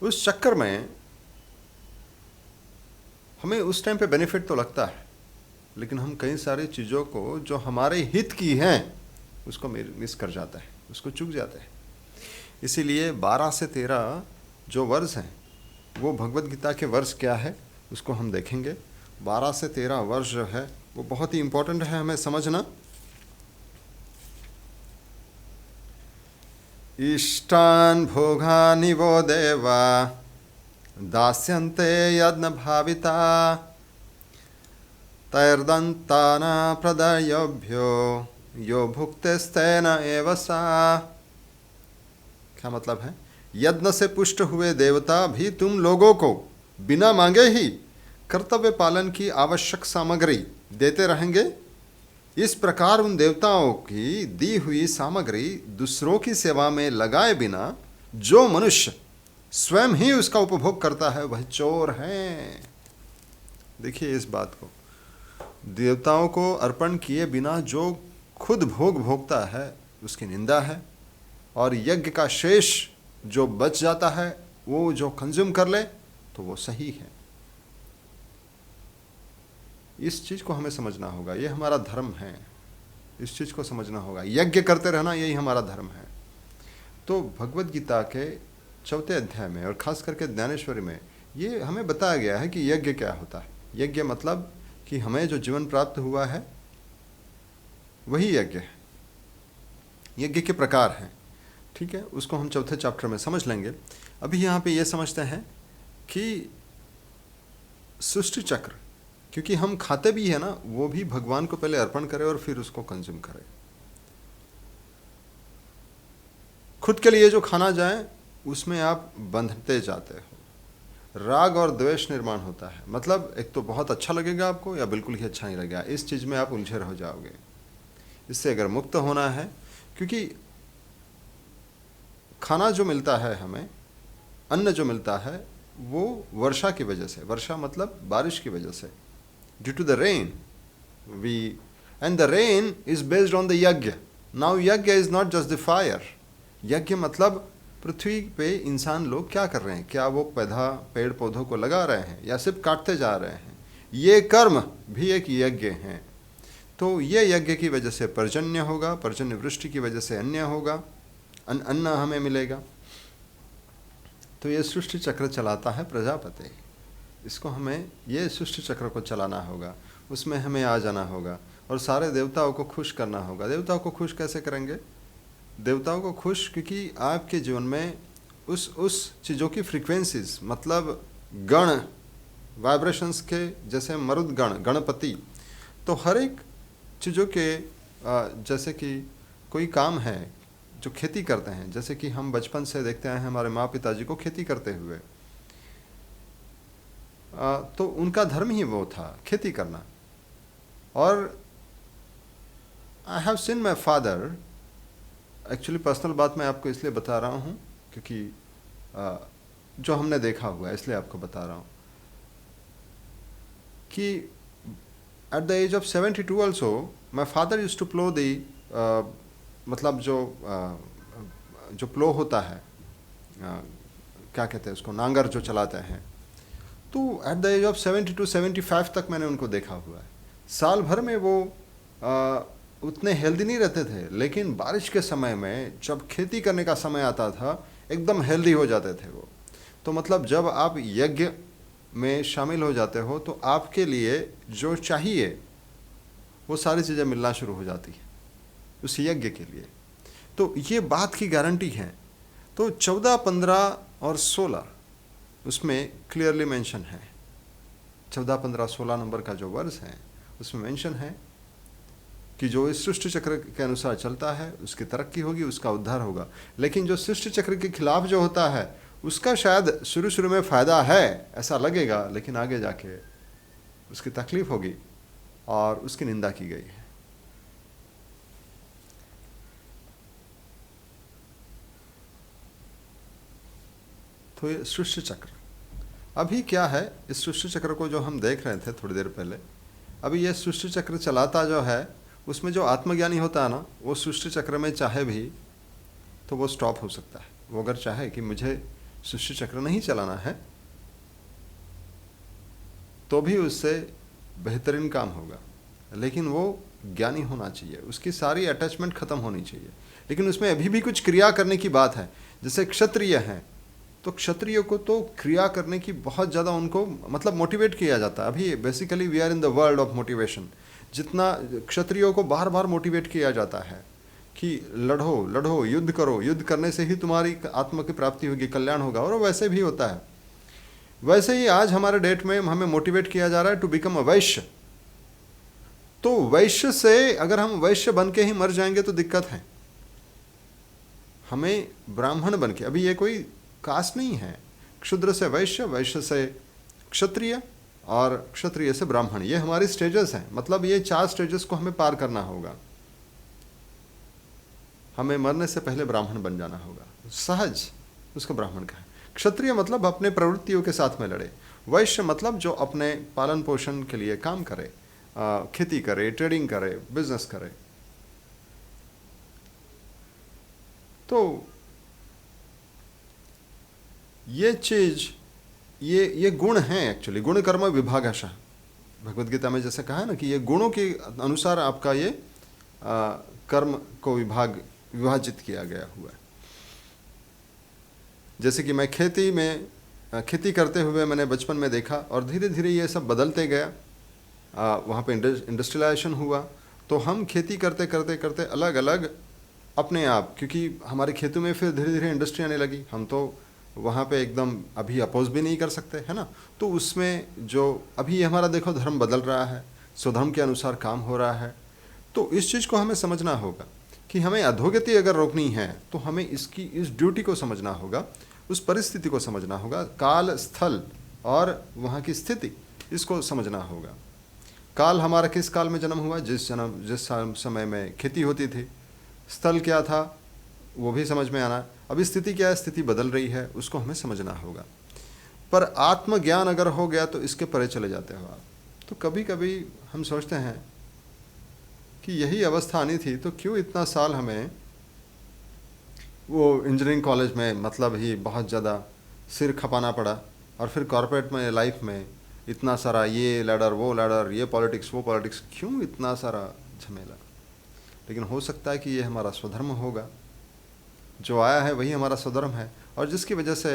उस चक्कर में हमें उस टाइम पे बेनिफिट तो लगता है, लेकिन हम कई सारी चीज़ों को जो हमारे हित की हैं उसको मिस कर जाता है, उसको चूक जाते हैं। इसीलिए 12 से 13 जो वर्ष हैं वो भगवत गीता के वर्ष क्या है उसको हम देखेंगे। 12 से 13 वर्ष जो है वो बहुत ही इम्पोर्टेंट है हमें समझना। इष्टान भोगानि वो देवा दास्यन्ते यज्ञ भाविता तैर्दन्ताना प्रदयोभ्यो यो भुक्तेस्तेन एव सा। क्या मतलब है? यज्ञ से पुष्ट हुए देवता भी तुम लोगों को बिना मांगे ही कर्तव्य पालन की आवश्यक सामग्री देते रहेंगे। इस प्रकार उन देवताओं की दी हुई सामग्री दूसरों की सेवा में लगाए बिना जो मनुष्य स्वयं ही उसका उपभोग करता है वह चोर है। देखिए इस बात को, देवताओं को अर्पण किए बिना जो खुद भोग भोगता है उसकी निंदा है, और यज्ञ का शेष जो बच जाता है वो जो कंज्यूम कर ले तो वो सही है। इस चीज़ को हमें समझना होगा, ये हमारा धर्म है, इस चीज़ को समझना होगा। यज्ञ करते रहना यही हमारा धर्म है। तो भगवत गीता के 4 अध्याय में और ख़ास करके ज्ञानेश्वरी में ये हमें बताया गया है कि यज्ञ क्या होता है। यज्ञ मतलब कि हमें जो जीवन प्राप्त हुआ है वही यज्ञ है। यज्ञ के प्रकार हैं, ठीक है, उसको हम 4थे चैप्टर में समझ लेंगे। अभी यहाँ पे ये समझते हैं कि सृष्टि चक्र, क्योंकि हम खाते भी है ना, वो भी भगवान को पहले अर्पण करें और फिर उसको कंज्यूम करें। खुद के लिए जो खाना जाए उसमें आप बंधते जाते हो, राग और द्वेष निर्माण होता है। मतलब एक तो बहुत अच्छा लगेगा आपको या बिल्कुल ही अच्छा नहीं लगेगा, इस चीज़ में आप उलझे रह जाओगे। इससे अगर मुक्त होना है, क्योंकि खाना जो मिलता है हमें, अन्न जो मिलता है वो वर्षा की वजह से, वर्षा मतलब बारिश की वजह से, due to the rain we, and the rain is based on the yagya. Now yagya is not just the fire. यज्ञ मतलब पृथ्वी पे इंसान लोग क्या कर रहे हैं, क्या वो पेड़ पौधों को लगा रहे हैं या सिर्फ काटते जा रहे हैं, ये कर्म भी एक यज्ञ है। तो ये यज्ञ की वजह से पर्जन्य होगा, पर्जन्य वृष्टि की वजह से अन्न होगा, अन्न हमें मिलेगा। तो ये सृष्टि चक्र चलाता है प्रजापति। इसको हमें, ये सृष्टि चक्र को चलाना होगा, उसमें हमें आ जाना होगा और सारे देवताओं को खुश करना होगा। देवताओं को खुश कैसे करेंगे? देवताओं को खुश क्योंकि आपके जीवन में उस चीज़ों की फ्रीक्वेंसीज, मतलब गण वाइब्रेशंस के, जैसे मरुद गण, गणपति, तो हर एक चीज़ों के जैसे कि कोई काम है जो खेती करते हैं, जैसे कि हम बचपन से देखते हैं हमारे माँ पिताजी को खेती करते हुए, तो उनका धर्म ही वो था खेती करना। और I have seen my father, actually personal बात मैं आपको इसलिए बता रहा हूँ क्योंकि जो हमने देखा हुआ है इसलिए आपको बता रहा हूँ कि at the age of 72 also my father use to plough दी, मतलब जो प्लो होता है, क्या कहते हैं उसको, नांगर जो चलाते हैं, तो एट द एज ऑफ 72-75 तक मैंने उनको देखा हुआ है। साल भर में वो उतने हेल्दी नहीं रहते थे, लेकिन बारिश के समय में जब खेती करने का समय आता था एकदम हेल्दी हो जाते थे वो। तो मतलब जब आप यज्ञ में शामिल हो जाते हो तो आपके लिए जो चाहिए वो सारी चीज़ें मिलना शुरू हो जाती है उस यज्ञ के लिए। तो ये बात की गारंटी है। तो 14, 15 और 16 उसमें क्लियरली मेंशन है। 14, 15, 16 नंबर का जो वर्ष है उसमें मेंशन है कि जो इस सृष्टि चक्र के अनुसार चलता है उसकी तरक्की होगी, उसका उद्धार होगा। लेकिन जो सृष्टि चक्र के खिलाफ जो होता है उसका शायद शुरू में फ़ायदा है ऐसा लगेगा, लेकिन आगे जाके उसकी तकलीफ होगी और उसकी निंदा की गई है। तो ये सृष्टि चक्र अभी क्या है, इस सृष्टि चक्र को जो हम देख रहे थे थोड़ी देर पहले, अभी ये सृष्टि चक्र चलाता जो है, उसमें जो आत्मज्ञानी होता है ना, वो सृष्टि चक्र में चाहे भी तो वो स्टॉप हो सकता है। वो अगर चाहे कि मुझे सृष्टि चक्र नहीं चलाना है, तो भी उससे बेहतरीन काम होगा, लेकिन वो ज्ञानी होना चाहिए, उसकी सारी अटैचमेंट खत्म होनी चाहिए। लेकिन उसमें अभी भी कुछ क्रिया करने की बात है। जैसे क्षत्रिय हैं, तो क्षत्रियों को तो क्रिया करने की बहुत ज़्यादा उनको मतलब मोटिवेट किया जाता है। अभी basically we are in the world of motivation. जितना क्षत्रियों को बार बार मोटिवेट किया जाता है कि लड़ो लड़ो, युद्ध करो, युद्ध करने से ही तुम्हारी आत्मा की प्राप्ति होगी, कल्याण होगा, और वैसे भी होता है। वैसे ही आज हमारे डेट में हमें मोटिवेट किया जा रहा है टू बिकम अ वैश्य। तो वैश्य से अगर हम वैश्य बन के ही मर जाएंगे तो दिक्कत है। हमें ब्राह्मण बन के, अभी ये कोई कास्ट नहीं है, क्षुद्र से वैश्य, वैश्य से क्षत्रिय, और क्षत्रिय से ब्राह्मण, ये हमारी स्टेजेस हैं। मतलब ये 4 स्टेजेस को हमें पार करना होगा। हमें मरने से पहले ब्राह्मण बन जाना होगा, सहज उसको ब्राह्मण कहें। क्षत्रिय मतलब अपने प्रवृत्तियों के साथ में लड़े। वैश्य मतलब जो अपने पालन पोषण के लिए काम करे, खेती करे, ट्रेडिंग करे, बिजनेस करे। तो ये चीज, ये गुण हैं एक्चुअली। गुण कर्म विभागशः, भगवद गीता में जैसे कहा है ना कि ये गुणों के अनुसार आपका ये कर्म को विभाजित किया गया हुआ है। जैसे कि मैं खेती करते हुए मैंने बचपन में देखा, और धीरे धीरे ये सब बदलते गया। वहाँ पे इंडस्ट्रियलाइजेशन हुआ, तो हम खेती करते करते करते अलग अलग अपने आप, क्योंकि हमारे खेतों में फिर धीरे धीरे इंडस्ट्री आने लगी, हम तो वहाँ पे एकदम अभी अपोज भी नहीं कर सकते, है ना। तो उसमें जो अभी हमारा देखो धर्म बदल रहा है, स्वधर्म के अनुसार काम हो रहा है। तो इस चीज़ को हमें समझना होगा कि हमें अधोगति अगर रोकनी है तो हमें इस ड्यूटी को समझना होगा, उस परिस्थिति को समझना होगा, काल, स्थल और वहाँ की स्थिति, इसको समझना होगा। काल हमारा किस काल में जन्म हुआ, जिस समय में खेती होती थी। स्थल क्या था वो भी समझ में आना। अभी स्थिति क्या है, स्थिति बदल रही है, उसको हमें समझना होगा। पर आत्मज्ञान अगर हो गया तो इसके परे चले जाते हो आप। तो कभी कभी हम सोचते हैं कि यही अवस्था आनी थी तो क्यों इतना साल हमें वो इंजीनियरिंग कॉलेज में मतलब ही बहुत ज़्यादा सिर खपाना पड़ा, और फिर कॉर्पोरेट में लाइफ में इतना सारा ये लैडर वो लैडर, ये पॉलिटिक्स वो पॉलिटिक्स, क्यों इतना सारा झमेला। लेकिन हो सकता है कि ये हमारा स्वधर्म होगा, जो आया है वही हमारा स्वधर्म है, और जिसकी वजह से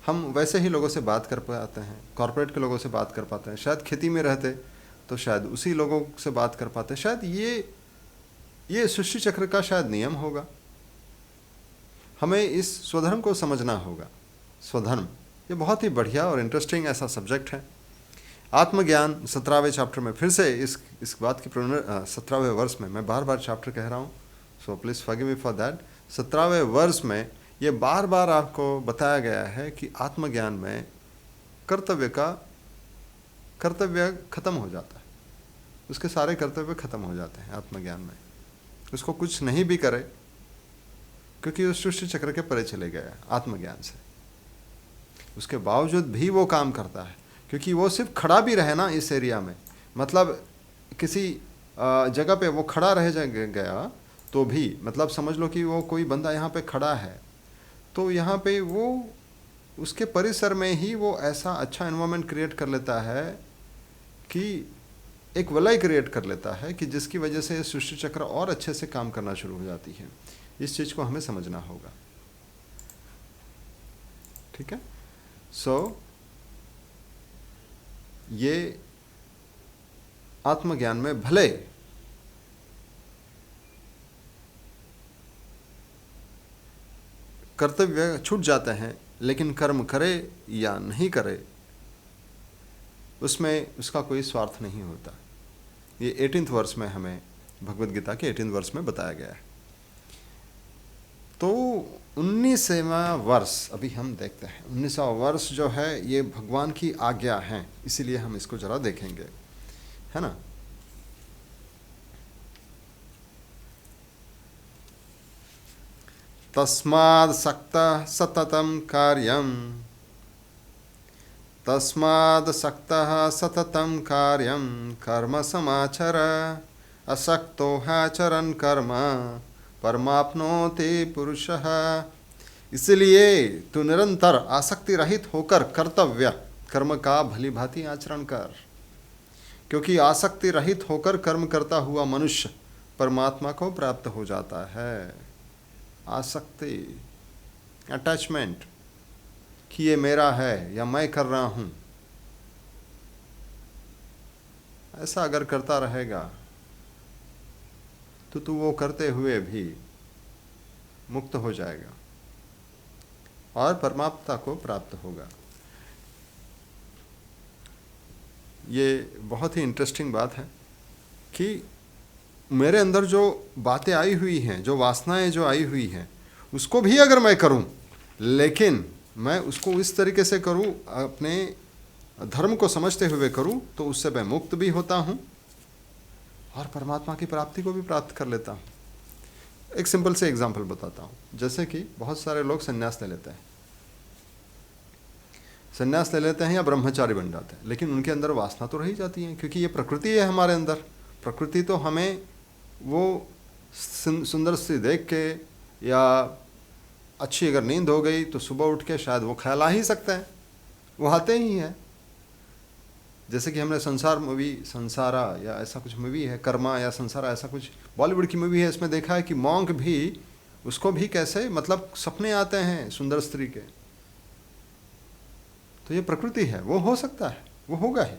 हम वैसे ही लोगों से बात कर पाते हैं, कॉर्पोरेट के लोगों से बात कर पाते हैं। शायद खेती में रहते तो शायद उसी लोगों से बात कर पाते। शायद ये सृष्टि चक्र का शायद नियम होगा। हमें इस स्वधर्म को समझना होगा। स्वधर्म ये बहुत ही बढ़िया और इंटरेस्टिंग ऐसा सब्जेक्ट है। आत्मज्ञान 17वें चैप्टर में फिर से इस बात की 17वें वर्ष में, मैं बार बार चैप्टर कह रहा हूँ, so please forgive me for that. 17वें वर्ष में ये बार बार आपको बताया गया है कि आत्मज्ञान में कर्तव्य खत्म हो जाता है, उसके सारे कर्तव्य खत्म हो जाते हैं आत्मज्ञान में। उसको कुछ नहीं भी करे क्योंकि उस सृष्टि चक्र के परे चले गया आत्मज्ञान से, उसके बावजूद भी वो काम करता है। क्योंकि वो सिर्फ खड़ा भी रहे ना इस एरिया में, मतलब किसी जगह पे वो खड़ा रह गया तो भी, मतलब समझ लो कि वो कोई बंदा यहाँ पे खड़ा है, तो यहाँ पे वो उसके परिसर में ही वो ऐसा अच्छा एनवायरनमेंट क्रिएट कर लेता है कि एक वलय क्रिएट कर लेता है कि जिसकी वजह से सृष्टि चक्र और अच्छे से काम करना शुरू हो जाती है। इस चीज़ को हमें समझना होगा, ठीक है। सो ये आत्मज्ञान में भले कर्तव्य छूट जाते हैं, लेकिन कर्म करे या नहीं करे उसमें उसका कोई स्वार्थ नहीं होता। ये 18वें वर्ष में हमें भगवद गीता के 18वें वर्ष में बताया गया है। तो 19वां वर्ष अभी हम देखते हैं। 19वां वर्ष जो है ये भगवान की आज्ञा है, इसीलिए हम इसको जरा देखेंगे, है ना। तस्माद् सक्तः सततं कार्यं तस्माद् सक्तः सततं कार्यं कर्म समाचर असक्तो ह्याचरन् कर्म परमाप्नोति पुरुषः। इसलिए तू निरंतर आसक्ति रहित होकर कर्तव्य कर्म का भली भांति आचरण कर, क्योंकि आसक्ति रहित होकर कर्म करता हुआ मनुष्य परमात्मा को प्राप्त हो जाता है। आसक्ति, अटैचमेंट कि ये मेरा है या मैं कर रहा हूं, ऐसा अगर करता रहेगा तो तू वो करते हुए भी मुक्त हो जाएगा और परमात्मा को प्राप्त होगा। ये बहुत ही इंटरेस्टिंग बात है कि मेरे अंदर जो बातें आई हुई हैं, जो वासनाएं जो आई हुई हैं, उसको भी अगर मैं करूं, लेकिन मैं उसको इस तरीके से करूं, अपने धर्म को समझते हुए करूं, तो उससे मैं मुक्त भी होता हूं और परमात्मा की प्राप्ति को भी प्राप्त कर लेता हूं। एक सिंपल से एग्जांपल बताता हूं। जैसे कि बहुत सारे लोग संन्यास ले लेते हैं, संन्यास ले लेते हैं या ब्रह्मचारी बन जाते हैं, लेकिन उनके अंदर वासना तो रही जाती है, क्योंकि ये प्रकृति है हमारे अंदर। प्रकृति तो हमें वो सुंदर सी देख के या अच्छी अगर नींद हो गई तो सुबह उठ के शायद वो ख्याल आ ही सकता है, वो आते ही हैं। जैसे कि हमने संसार मूवी, संसारा या ऐसा कुछ मूवी है, कर्मा या संसारा, ऐसा कुछ बॉलीवुड की मूवी है, इसमें देखा है कि मॉन्क भी, उसको भी कैसे मतलब सपने आते हैं सुंदर स्त्री के। तो ये प्रकृति है, वो हो सकता है, वो होगा ही।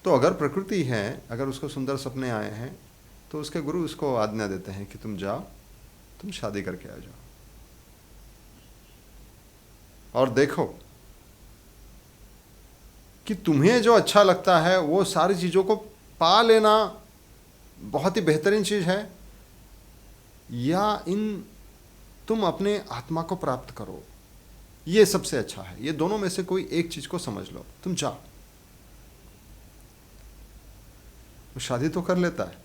तो अगर प्रकृति है, अगर उसको सुंदर सपने आए हैं, तो उसके गुरु उसको आज्ञा देते हैं कि तुम जाओ, तुम शादी करके आ जाओ और देखो कि तुम्हें जो अच्छा लगता है वो सारी चीज़ों को पा लेना बहुत ही बेहतरीन चीज़ है, या तुम अपने आत्मा को प्राप्त करो, ये सबसे अच्छा है। ये दोनों में से कोई एक चीज़ को समझ लो, तुम जाओ। वो शादी तो कर लेता है,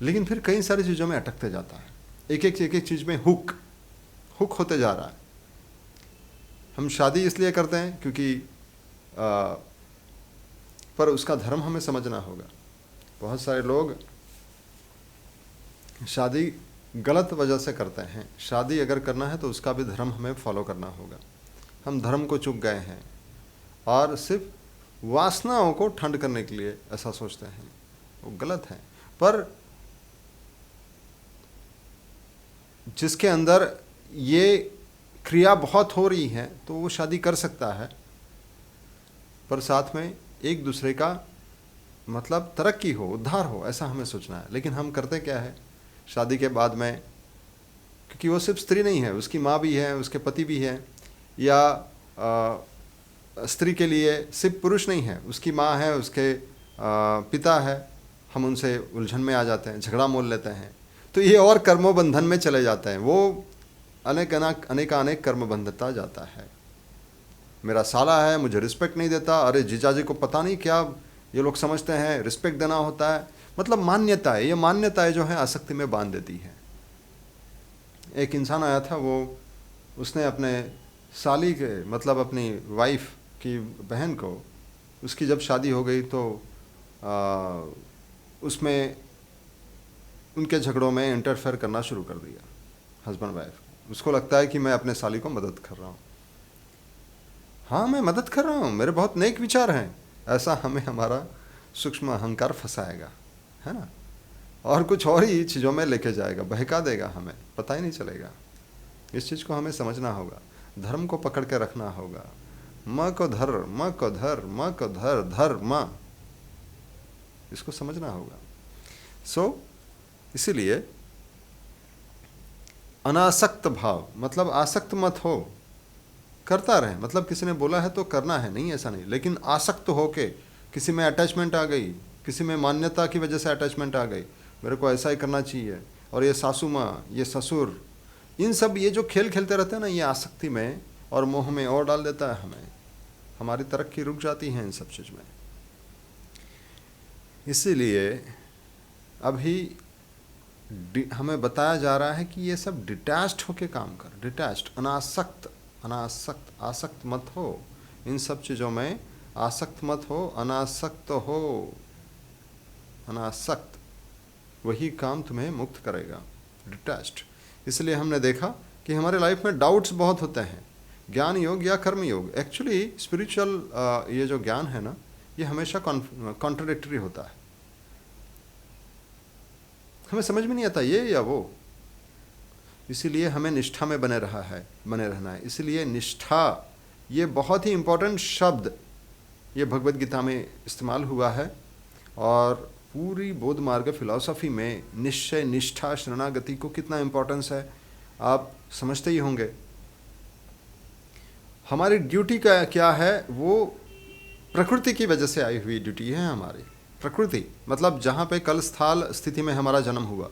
लेकिन फिर कई सारी चीज़ों में अटकते जाता है, एक एक चीज़ में हुक होते जा रहा है। हम शादी इसलिए करते हैं क्योंकि पर उसका धर्म हमें समझना होगा। बहुत सारे लोग शादी गलत वजह से करते हैं। शादी अगर करना है तो उसका भी धर्म हमें फॉलो करना होगा। हम धर्म को चूक गए हैं और सिर्फ वासनाओं को ठंड करने के लिए ऐसा सोचते हैं, वो गलत है। पर जिसके अंदर ये क्रिया बहुत हो रही है तो वो शादी कर सकता है, पर साथ में एक दूसरे का मतलब तरक्की हो, उद्धार हो, ऐसा हमें सोचना है। लेकिन हम करते क्या है शादी के बाद में, क्योंकि वो सिर्फ स्त्री नहीं है, उसकी माँ भी है, उसके पति भी है, या स्त्री के लिए सिर्फ पुरुष नहीं है, उसकी माँ है, उसके पिता है, हम उनसे उलझन में आ जाते हैं, झगड़ा मोल लेते हैं, तो ये और कर्मबंधन में चले जाते हैं। वो अनेक कर्म बंधता जाता है। मेरा साला है, मुझे रिस्पेक्ट नहीं देता, अरे जीजाजी को पता नहीं क्या ये लोग समझते हैं रिस्पेक्ट देना होता है, मतलब मान्यताएं, ये मान्यताएं जो है आसक्ति में बांध देती है। एक इंसान आया था, वो उसने अपने साली के मतलब अपनी वाइफ की बहन को, उसकी जब शादी हो गई तो उसमें उनके झगड़ों में इंटरफेयर करना शुरू कर दिया हस्बैंड वाइफ। उसको लगता है कि मैं अपने साली को मदद कर रहा हूँ। हाँ, मैं मदद कर रहा हूँ, मेरे बहुत नेक विचार हैं, ऐसा हमें हमारा सूक्ष्म अहंकार फंसाएगा, है ना, और कुछ और ही चीज़ों में लेके जाएगा, बहका देगा, हमें पता ही नहीं चलेगा। इस चीज़ को हमें समझना होगा, धर्म को पकड़ के रखना होगा। म को धर, म को धर, म को धर, धर म, इसको समझना होगा। इसीलिए अनासक्त भाव, मतलब आसक्त मत हो, करता रहे, मतलब किसी ने बोला है तो करना है, नहीं ऐसा नहीं, लेकिन आसक्त होके किसी में अटैचमेंट आ गई, किसी में मान्यता की वजह से अटैचमेंट आ गई, मेरे को ऐसा ही करना चाहिए, और ये सासू माँ, ये ससुर, इन सब ये जो खेल खेलते रहते हैं ना, ये आसक्ति में और मोह में और डाल देता है हमें, हमारी तरक्की रुक जाती है इन सब चीज़ में। इसीलिए अभी हमें बताया जा रहा है कि ये सब डिटैच्ड होके काम कर, डिटैच्ड, अनासक्त, आसक्त मत हो, इन सब चीज़ों में आसक्त मत हो, अनासक्त हो। अनासक्त, वही काम तुम्हें मुक्त करेगा, डिटैच्ड। इसलिए हमने देखा कि हमारे लाइफ में डाउट्स बहुत होते हैं, ज्ञान योग या कर्म योग। एक्चुअली स्पिरिचुअल ये जो ज्ञान है ना, ये हमेशा कॉन्ट्रडिक्टरी होता है, हमें समझ में नहीं आता ये या वो। इसीलिए हमें निष्ठा में बने रहना है। इसलिए निष्ठा, ये बहुत ही इम्पोर्टेंट शब्द ये भगवद गीता में इस्तेमाल हुआ है, और पूरी बौद्ध मार्ग फिलॉसफी में निश्चय, निष्ठा, शरणागति को कितना इम्पोर्टेंस है आप समझते ही होंगे। हमारी ड्यूटी का क्या है, वो प्रकृति की वजह से आई हुई ड्यूटी है हमारी। प्रकृति मतलब जहाँ पे कल स्थल स्थिति में हमारा जन्म हुआ,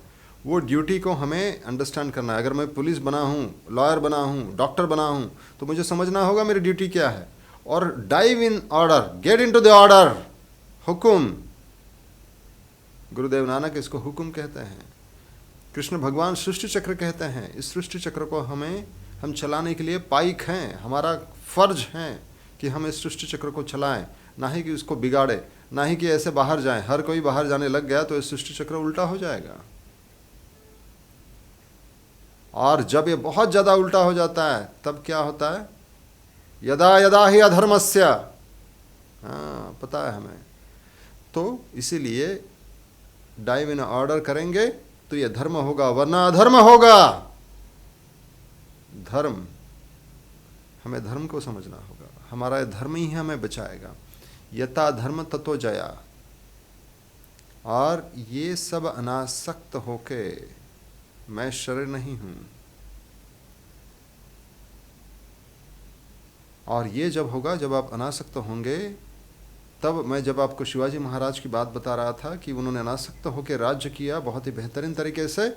वो ड्यूटी को हमें अंडरस्टैंड करना है। अगर मैं पुलिस बना हूँ, लॉयर बना हूँ, डॉक्टर बना हूँ, तो मुझे समझना होगा मेरी ड्यूटी क्या है, और dive in order, get into the order. हुकुम, गुरुदेव नानक इसको हुकुम कहते हैं, कृष्ण भगवान सृष्टि चक्र कहते हैं। इस सृष्टि चक्र को हम चलाने के लिए पाइक हैं, हमारा फर्ज है कि हम इस सृष्टि चक्र को चलाएं, ना ही कि उसको बिगाड़े, ना ही कि ऐसे बाहर जाएं। हर कोई बाहर जाने लग गया तो इस सृष्टि चक्र उल्टा हो जाएगा। और जब ये बहुत ज़्यादा उल्टा हो जाता है तब क्या होता है, यदा यदा ही अधर्मस्य, हाँ पता है हमें। तो इसीलिए डाइव इन ऑर्डर करेंगे तो ये धर्म होगा, वरना अधर्म होगा। धर्म, हमें धर्म को समझना होगा, हमारा धर्म ही हमें बचाएगा। यथा धर्म ततो जया। और ये सब अनासक्त होके, मैं शरीर नहीं हूं, और ये जब होगा, जब आप अनासक्त होंगे, तब मैं जब आपको शिवाजी महाराज की बात बता रहा था कि उन्होंने अनासक्त होकर राज्य किया बहुत ही बेहतरीन तरीके से,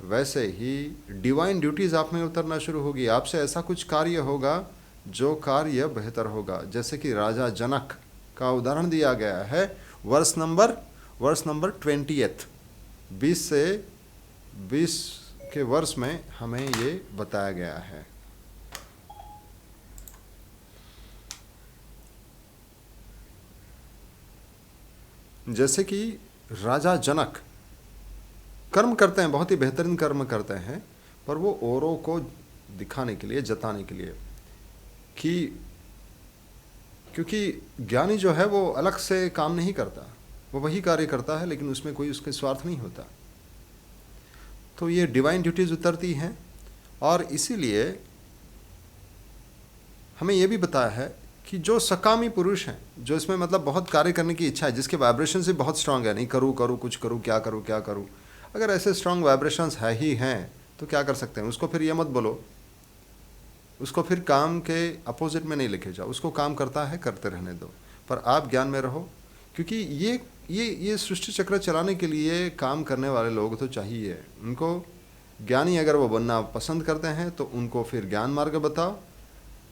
वैसे ही डिवाइन ड्यूटीज आप में उतरना शुरू होगी। आपसे ऐसा कुछ कार्य होगा जो कार्य बेहतर होगा। जैसे कि राजा जनक का उदाहरण दिया गया है वर्ष नंबर 20th, 20 से 20 के वर्ष में हमें ये बताया गया है। जैसे कि राजा जनक कर्म करते हैं, बहुत ही बेहतरीन कर्म करते हैं, पर वो औरों को दिखाने के लिए, जताने के लिए कि, क्योंकि ज्ञानी जो है वो अलग से काम नहीं करता, वो वही कार्य करता है, लेकिन उसमें कोई उसके स्वार्थ नहीं होता। तो ये डिवाइन ड्यूटीज उतरती हैं, और इसीलिए हमें ये भी बताया है कि जो सकामी पुरुष हैं, जो इसमें मतलब बहुत कार्य करने की इच्छा है, जिसके वाइब्रेशन से बहुत स्ट्रांग है, नहीं करूँ कुछ करूँ, क्या करूँ, अगर ऐसे स्ट्रांग वाइब्रेशंस है ही हैं तो क्या कर सकते हैं। उसको फिर ये मत बोलो, उसको फिर काम के अपोजिट में नहीं लेके जाओ, उसको काम करता है करते रहने दो, पर आप ज्ञान में रहो। क्योंकि ये सृष्टि चक्र चलाने के लिए काम करने वाले लोग तो चाहिए। उनको ज्ञानी अगर वो बनना पसंद करते हैं तो उनको फिर ज्ञान मार्ग बताओ,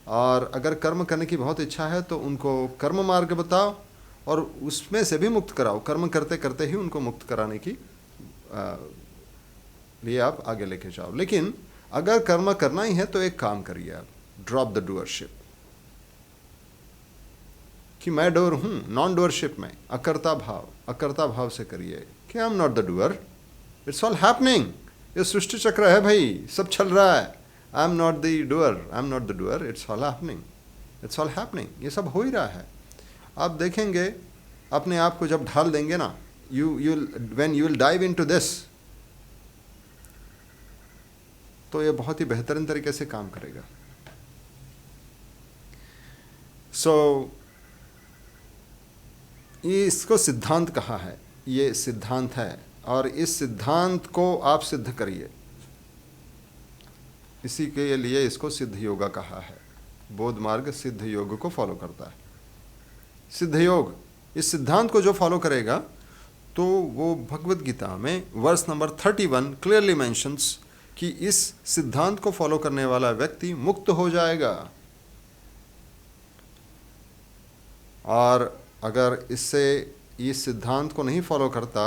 और अगर कर्म करने की बहुत इच्छा है तो उनको कर्म मार्ग बताओ, और उसमें से भी मुक्त कराओ। कर्म करते करते ही उनको मुक्त कराने की लिए आप आगे लेके जाओ। लेकिन अगर कर्म करना ही है तो एक काम करिए आप, ड्रॉप द डूअरशिप, कि मैं डोर हूँ, नॉन डूअरशिप में अकर्ता भाव से करिए कि आई am not the doer, it's all happening. ये सृष्टि चक्र है भाई, सब चल रहा है। आई am not the doer, it's all happening, ये सब हो ही रहा है। आप देखेंगे अपने आप को जब ढाल देंगे ना, when you will dive into this, तो ये बहुत ही बेहतरीन तरीके से काम करेगा। ये इसको सिद्धांत कहा है, ये सिद्धांत है, और इस सिद्धांत को आप सिद्ध करिए। इसी के लिए इसको सिद्ध योगा कहा है। बौद्ध मार्ग सिद्ध योग को फॉलो करता है। सिद्ध योग, इस सिद्धांत को जो फॉलो करेगा तो वो भगवद गीता में वर्ष नंबर 31 क्लियरली मेंशंस कि इस सिद्धांत को फॉलो करने वाला व्यक्ति मुक्त हो जाएगा। और अगर इससे इस सिद्धांत को नहीं फॉलो करता,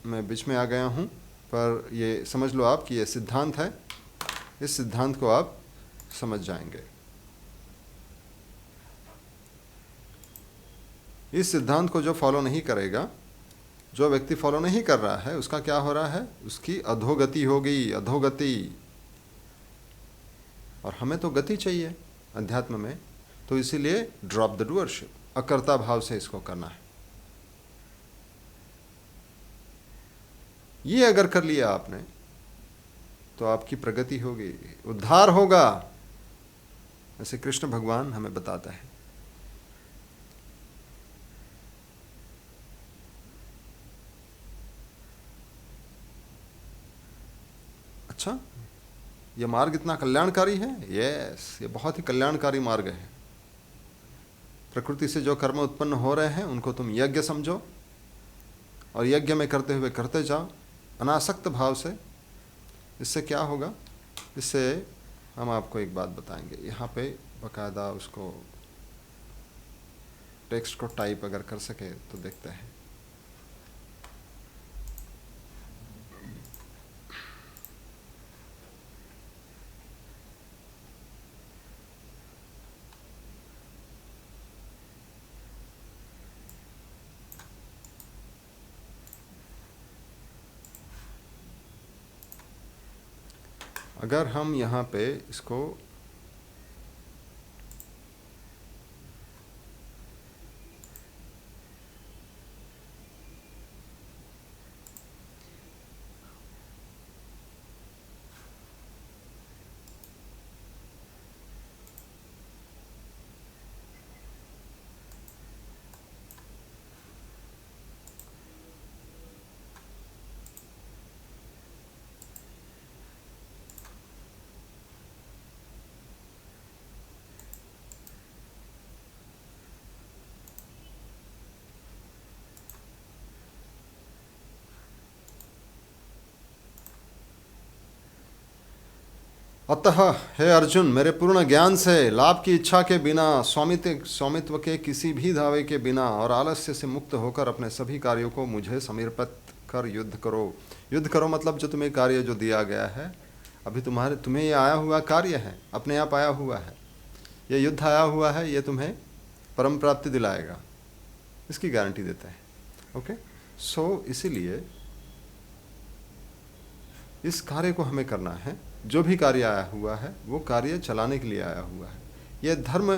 मैं बीच में आ गया हूँ, पर ये समझ लो आप कि ये सिद्धांत है, इस सिद्धांत को आप समझ जाएंगे। इस सिद्धांत को जो फॉलो नहीं करेगा, जो व्यक्ति फॉलो नहीं कर रहा है, उसका क्या हो रहा है? उसकी अधोगति होगी, अधोगति। और हमें तो गति चाहिए अध्यात्म में, तो इसीलिए ड्रॉप द डूअरशिप, अकर्ता भाव से इसको करना है। ये अगर कर लिया आपने तो आपकी प्रगति होगी, उद्धार होगा, ऐसे कृष्ण भगवान हमें बताता है। अच्छा, ये मार्ग इतना कल्याणकारी है? यस, ये बहुत ही कल्याणकारी मार्ग है। प्रकृति से जो कर्म उत्पन्न हो रहे हैं उनको तुम यज्ञ समझो और यज्ञ में करते हुए करते जाओ अनासक्त भाव से। इससे क्या होगा? इससे हम आपको एक बात बताएंगे, यहाँ पे बाकायदा उसको टेक्स्ट को टाइप अगर कर सके तो देखते हैं। अगर हम यहाँ पे इसको अतः हे अर्जुन, मेरे पूर्ण ज्ञान से, लाभ की इच्छा के बिना, स्वामित्व के किसी भी दावे के बिना और आलस्य से मुक्त होकर अपने सभी कार्यों को मुझे समर्पित कर युद्ध करो। युद्ध करो मतलब जो तुम्हें कार्य जो दिया गया है, अभी तुम्हें ये आया हुआ कार्य है, अपने आप आया हुआ है, ये युद्ध आया हुआ है, ये तुम्हें परम प्राप्ति दिलाएगा, इसकी गारंटी देता है। ओके, सो इसीलिए इस कार्य को हमें करना है। जो भी कार्य आया हुआ है वो कार्य चलाने के लिए आया हुआ है। ये धर्म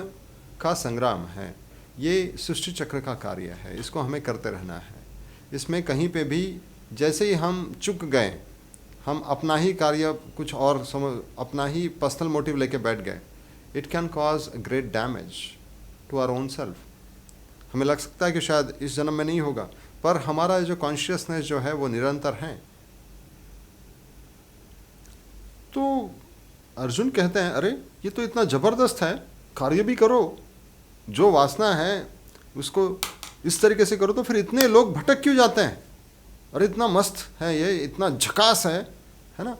का संग्राम है, ये सृष्टि चक्र का कार्य है, इसको हमें करते रहना है। इसमें कहीं पे भी जैसे ही हम चूक गए, हम अपना ही कार्य कुछ और अपना ही पर्सनल मोटिव लेके बैठ गए, it can cause a great damage to our own self. हमें लग सकता है कि शायद इस जन्म में नहीं होगा, पर हमारा जो कॉन्शियसनेस जो है वो निरंतर है। तो अर्जुन कहते हैं, अरे ये तो इतना ज़बरदस्त है, कार्य भी करो, जो वासना है उसको इस तरीके से करो, तो फिर इतने लोग भटक क्यों जाते हैं? अरे इतना मस्त है, ये इतना झकास है ना,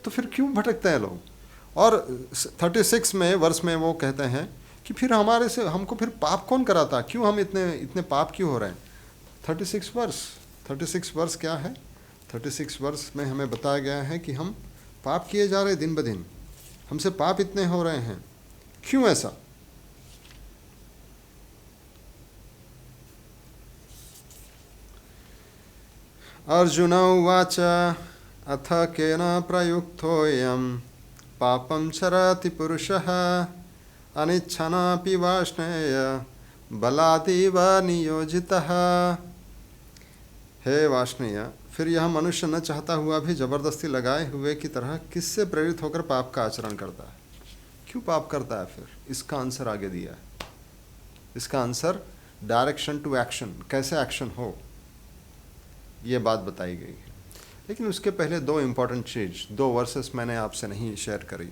तो फिर क्यों भटकते हैं लोग? और 36 में वर्ष में वो कहते हैं कि फिर हमको फिर पाप कौन कराता, क्यों हम इतने पाप क्यों हो रहे हैं? 36 वर्ष क्या है? 36 वर्ष में हमें बताया गया है कि हम पाप किए जा रहे दिन ब दिन, हमसे पाप इतने हो रहे हैं, क्यों ऐसा? अर्जुन उवाच अथ केन प्रयुक्तोऽयं पापं चरति पुरुषः अनिच्छनापि वाष्णेय बलादेव नियोजितः। हे वाष्णेय, फिर यह मनुष्य न चाहता हुआ भी जबरदस्ती लगाए हुए की तरह किससे प्रेरित होकर पाप का आचरण करता है? क्यों पाप करता है? फिर इसका आंसर आगे दिया है। इसका आंसर डायरेक्शन टू एक्शन, कैसे एक्शन हो, ये बात बताई गई है। लेकिन उसके पहले दो इंपॉर्टेंट चीज, दो वर्सेस मैंने आपसे नहीं शेयर करी।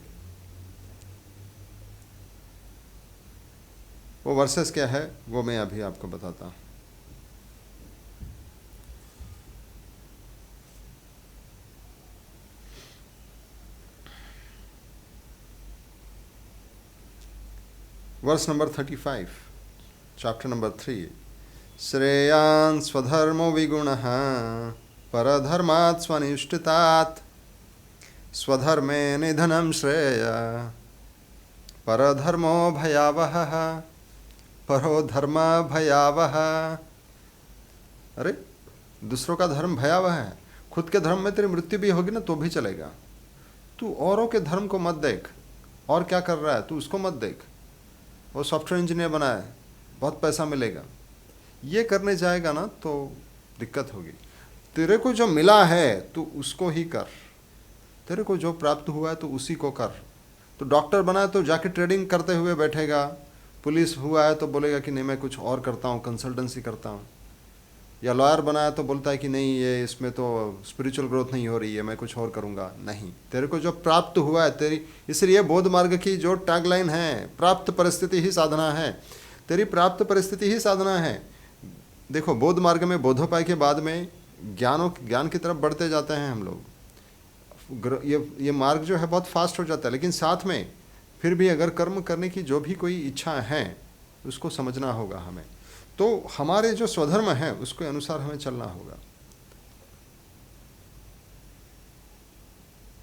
वो वर्सेस क्या है वो मैं अभी आपको बताता हूँ। Verse number 35, chapter number 3। श्रेयान् स्वधर्मो विगुणः परधर्मात् स्वनिष्ठितात् स्वधर्मे निधनं श्रेय परधर्मो भयावहः, परो धर्म भयावह। अरे दूसरों का धर्म भयावह है, खुद के धर्म में तेरी मृत्यु भी होगी ना तो भी चलेगा। तू औरों के धर्म को मत देख, और क्या कर रहा है तू उसको मत देख। वो सॉफ्टवेयर इंजीनियर बना है, बहुत पैसा मिलेगा, ये करने जाएगा ना तो दिक्कत होगी। तेरे को जो मिला है तू उसको ही कर, तेरे को जो प्राप्त हुआ है तो उसी को कर। तो डॉक्टर बना है तो जाके ट्रेडिंग करते हुए बैठेगा, पुलिस हुआ है तो बोलेगा कि नहीं मैं कुछ और करता हूँ, कंसल्टेंसी करता हूँ। या लॉयर बना है तो बोलता है कि नहीं ये इसमें तो स्पिरिचुअल ग्रोथ नहीं हो रही है, मैं कुछ और करूँगा। नहीं, तेरे को जो प्राप्त हुआ है तेरी, इसलिए बौद्ध मार्ग की जो टैगलाइन है, प्राप्त परिस्थिति ही साधना है। तेरी प्राप्त परिस्थिति ही साधना है। देखो बौद्ध मार्ग में, बोधोपाय के बाद में ज्ञान की तरफ बढ़ते जाते हैं हम लोग। ये मार्ग जो है बहुत फास्ट हो जाता है, लेकिन साथ में फिर भी अगर कर्म करने की जो भी कोई इच्छा है उसको समझना होगा हमें। तो हमारे जो स्वधर्म है उसके अनुसार हमें चलना होगा।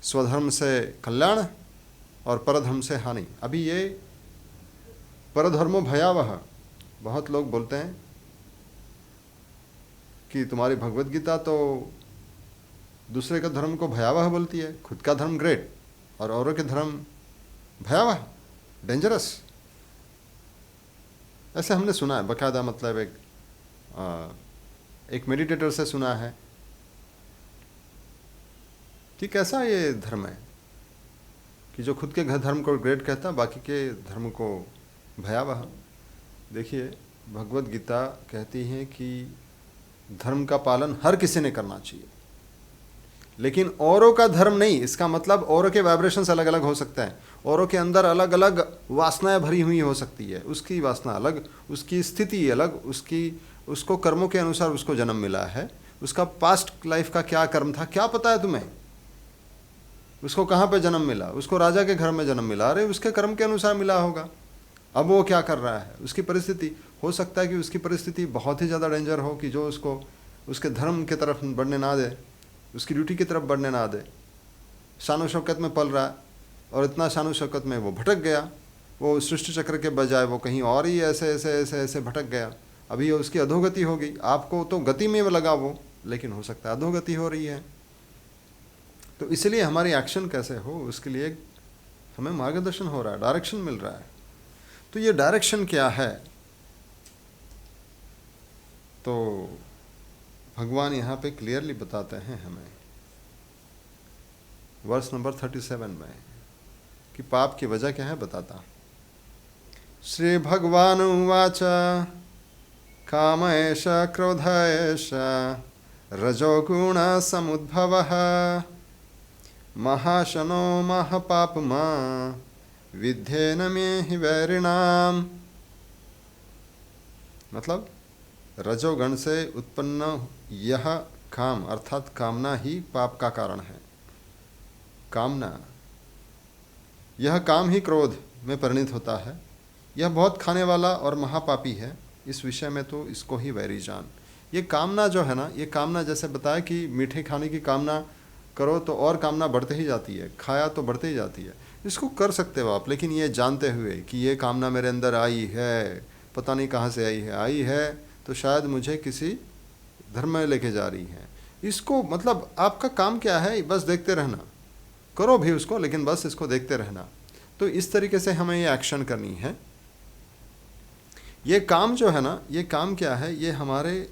स्वधर्म से कल्याण और परधर्म से हानि। अभी ये परधर्मो भयावह, बहुत लोग बोलते हैं कि तुम्हारी भगवत गीता तो दूसरे का धर्म को भयावह बोलती है, खुद का धर्म ग्रेट और औरों के धर्म भयावह, डेंजरस। ऐसे हमने सुना है बाकायदा, मतलब एक मेडिटेटर से सुना है कि कैसा ये धर्म है कि जो खुद के धर्म को ग्रेट कहता है, बाकी के धर्म को भयावह। देखिए भगवत गीता कहती है कि धर्म का पालन हर किसी ने करना चाहिए, लेकिन औरों का धर्म नहीं। इसका मतलब औरों के वाइब्रेशंस अलग अलग हो सकते हैं, औरों के अंदर अलग अलग वासनाएं भरी हुई हो सकती है, उसकी वासना अलग, उसकी स्थिति अलग, उसको कर्मों के अनुसार उसको जन्म मिला है, उसका पास्ट लाइफ का क्या कर्म था क्या पता है तुम्हें, उसको कहाँ पे जन्म मिला, उसको राजा के घर में जन्म मिला, अरे उसके कर्म के अनुसार मिला होगा। अब वो क्या कर रहा है, उसकी परिस्थिति, हो सकता है कि उसकी परिस्थिति बहुत ही ज़्यादा डेंजर हो कि जो उसको उसके धर्म की तरफ बढ़ने ना दे, उसकी ड्यूटी की तरफ बढ़ने ना दे। शानो शौकत में पल रहा है और इतना शानो शौकत में वो भटक गया, वो सृष्टि चक्र के बजाय वो कहीं और ही ऐसे ऐसे ऐसे ऐसे भटक गया। अभी उसकी अधोगति हो गई, आपको तो गति में लगा वो, लेकिन हो सकता है अधोगति हो रही है। तो इसलिए हमारी एक्शन कैसे हो उसके लिए हमें मार्गदर्शन हो रहा है, डायरेक्शन मिल रहा है। तो ये डायरेक्शन क्या है, तो भगवान यहाँ पे क्लियरली बताते हैं हमें वर्स नंबर 37 में कि पाप की वजह क्या है बताता। श्री भगवान उवाच काम एष क्रोध एष रजोगुण समुद्भवः महाशनो महापापमा विद्धेन मे हि वैरिणाम। मतलब रजोगण से उत्पन्न यह काम अर्थात कामना ही पाप का कारण है। कामना, यह काम ही क्रोध में परिणत होता है। यह बहुत खाने वाला और महापापी है, इस विषय में तो इसको ही वैरी जान। ये कामना जो है ना, ये कामना जैसे बताया कि मीठे खाने की कामना करो तो और कामना बढ़ते ही जाती है, खाया तो बढ़ते ही जाती है। इसको कर सकते हो आप, लेकिन ये जानते हुए कि ये कामना मेरे अंदर आई है, पता नहीं कहाँ से आई है तो शायद मुझे किसी धर्म में लेके जा रही है। इसको मतलब आपका काम क्या है, बस देखते रहना, करो भी उसको लेकिन बस इसको देखते रहना। तो इस तरीके से हमें ये एक्शन करनी है। ये काम जो है ना, ये काम क्या है, ये हमारे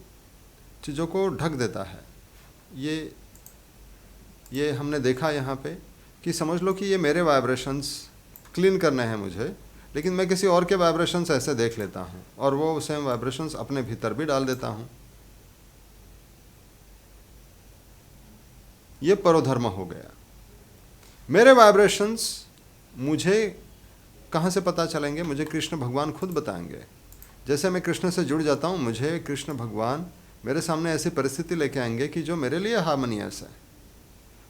चीज़ों को ढक देता है। ये हमने देखा यहाँ पे कि समझ लो कि ये मेरे वाइब्रेशंस क्लीन करने हैं मुझे, लेकिन मैं किसी और के वाइब्रेशंस ऐसे देख लेता हूँ और वो सेम वाइब्रेशंस अपने भीतर भी डाल देता हूँ। ये परोधर्म हो गया। मेरे वाइब्रेशंस मुझे कहाँ से पता चलेंगे, मुझे कृष्ण भगवान खुद बताएंगे। जैसे मैं कृष्ण से जुड़ जाता हूँ, मुझे कृष्ण भगवान मेरे सामने ऐसी परिस्थिति लेके आएंगे कि जो मेरे लिए हार्मोनियस है।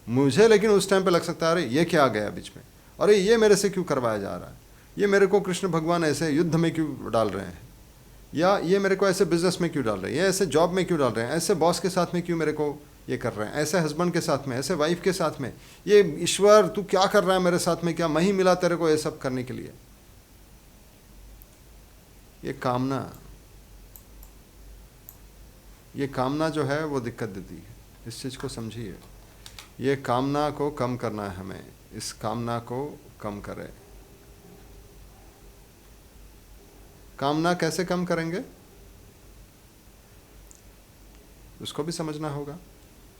मुझे लेकिन उस टाइम पे लग सकता है अरे ये क्या आ गया बीच में, अरे ये मेरे से क्यों करवाया जा रहा है, ये मेरे को कृष्ण भगवान ऐसे युद्ध में क्यों डाल रहे हैं, या ये मेरे को ऐसे बिजनेस में क्यों डाल रहे हैं, ये ऐसे जॉब में क्यों डाल रहे हैं, ऐसे बॉस के साथ में क्यों मेरे को ये कर रहे हैं, ऐसे हस्बैंड के साथ में, ऐसे वाइफ के साथ में। ये ईश्वर तू क्या कर रहा है मेरे साथ में, क्या मैं ही मिला तेरे को ये सब करने के लिए। ये कामना जो है वो दिक्कत देती है। इस चीज़ को समझिए। ये कामना को कम करना है हमें, इस कामना को कम करें। कामना कैसे कम करेंगे उसको भी समझना होगा।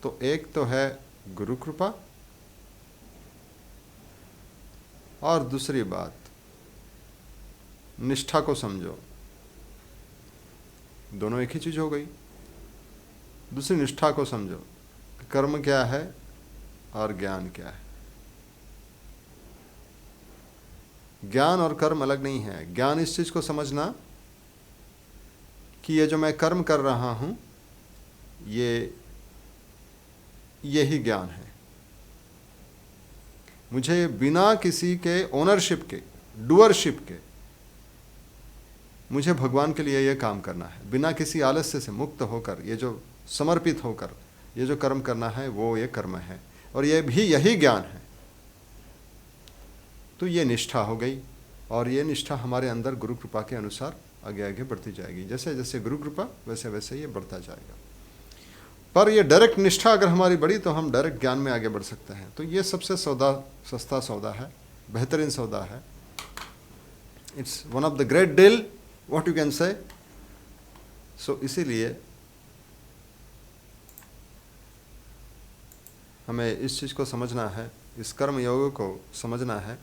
तो एक तो है गुरु कृपा, और दूसरी बात निष्ठा को समझो। दोनों एक ही चीज हो गई। दूसरी निष्ठा को समझो, कर्म क्या है और ज्ञान क्या है। ज्ञान और कर्म अलग नहीं है। ज्ञान इस चीज को समझना कि ये जो मैं कर्म कर रहा हूं यही ज्ञान है। मुझे बिना किसी के ओनरशिप के, डूअरशिप के, मुझे भगवान के लिए ये काम करना है। बिना किसी आलस्य से मुक्त होकर, ये जो समर्पित होकर ये जो कर्म करना है वो ये कर्म है, और ये भी यही ज्ञान है। तो ये निष्ठा हो गई, और ये निष्ठा हमारे अंदर गुरु कृपा के अनुसार आगे आगे बढ़ती जाएगी। जैसे जैसे गुरु कृपा वैसे वैसे ये बढ़ता जाएगा। पर ये डायरेक्ट निष्ठा अगर हमारी बढ़ी तो हम डायरेक्ट ज्ञान में आगे बढ़ सकते हैं। तो ये सबसे सस्ता सौदा है, बेहतरीन सौदा है। It's one of the great deal, what you can say. So इसीलिए हमें इस चीज़ को समझना है, इस कर्म योग को समझना है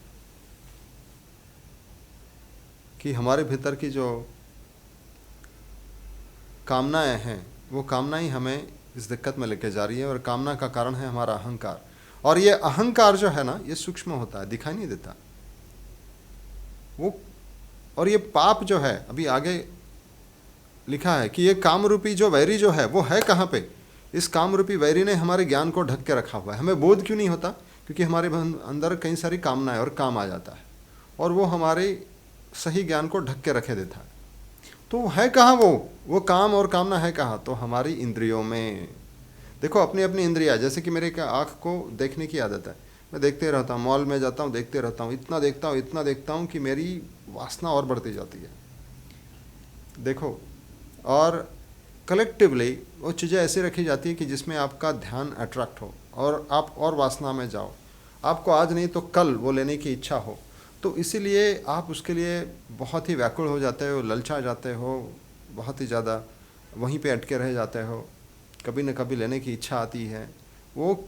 कि हमारे भीतर की जो कामनाएं हैं वो कामनाएं हमें इस दिक्कत में लेके जा रही है, और कामना का कारण है हमारा अहंकार। और ये अहंकार जो है ना, ये सूक्ष्म होता है, दिखाई नहीं देता वो। और ये पाप जो है, अभी आगे लिखा है कि ये काम रूपी जो वैरी जो है वो है कहाँ पे। इस काम रूपी वैरी ने हमारे ज्ञान को ढक के रखा हुआ है। हमें बोध क्यों नहीं होता? क्योंकि हमारे अंदर कई सारी कामनाएं और काम आ जाता है, और वो हमारे सही ज्ञान को ढक के रखे देता है। तो है कहाँ वो काम और कामना है कहाँ? तो हमारी इंद्रियों में। देखो अपनी अपनी इंद्रिया, जैसे कि मेरे आँख को देखने की आदत है, मैं देखते रहता हूँ, मॉल में जाता हूँ देखते रहता हूँ, इतना देखता हूँ कि मेरी वासना और बढ़ती जाती है। देखो, और कलेक्टिवली वो चीज़ें ऐसी रखी जाती है कि जिसमें आपका ध्यान अट्रैक्ट हो और आप और वासना में जाओ, आपको आज नहीं तो कल वो लेने की इच्छा हो। तो इसीलिए आप उसके लिए बहुत ही व्याकुल हो जाते हो, ललचा जाते हो, बहुत ही ज़्यादा वहीं पे अटके रह जाते हो। कभी न कभी लेने की इच्छा आती है। वो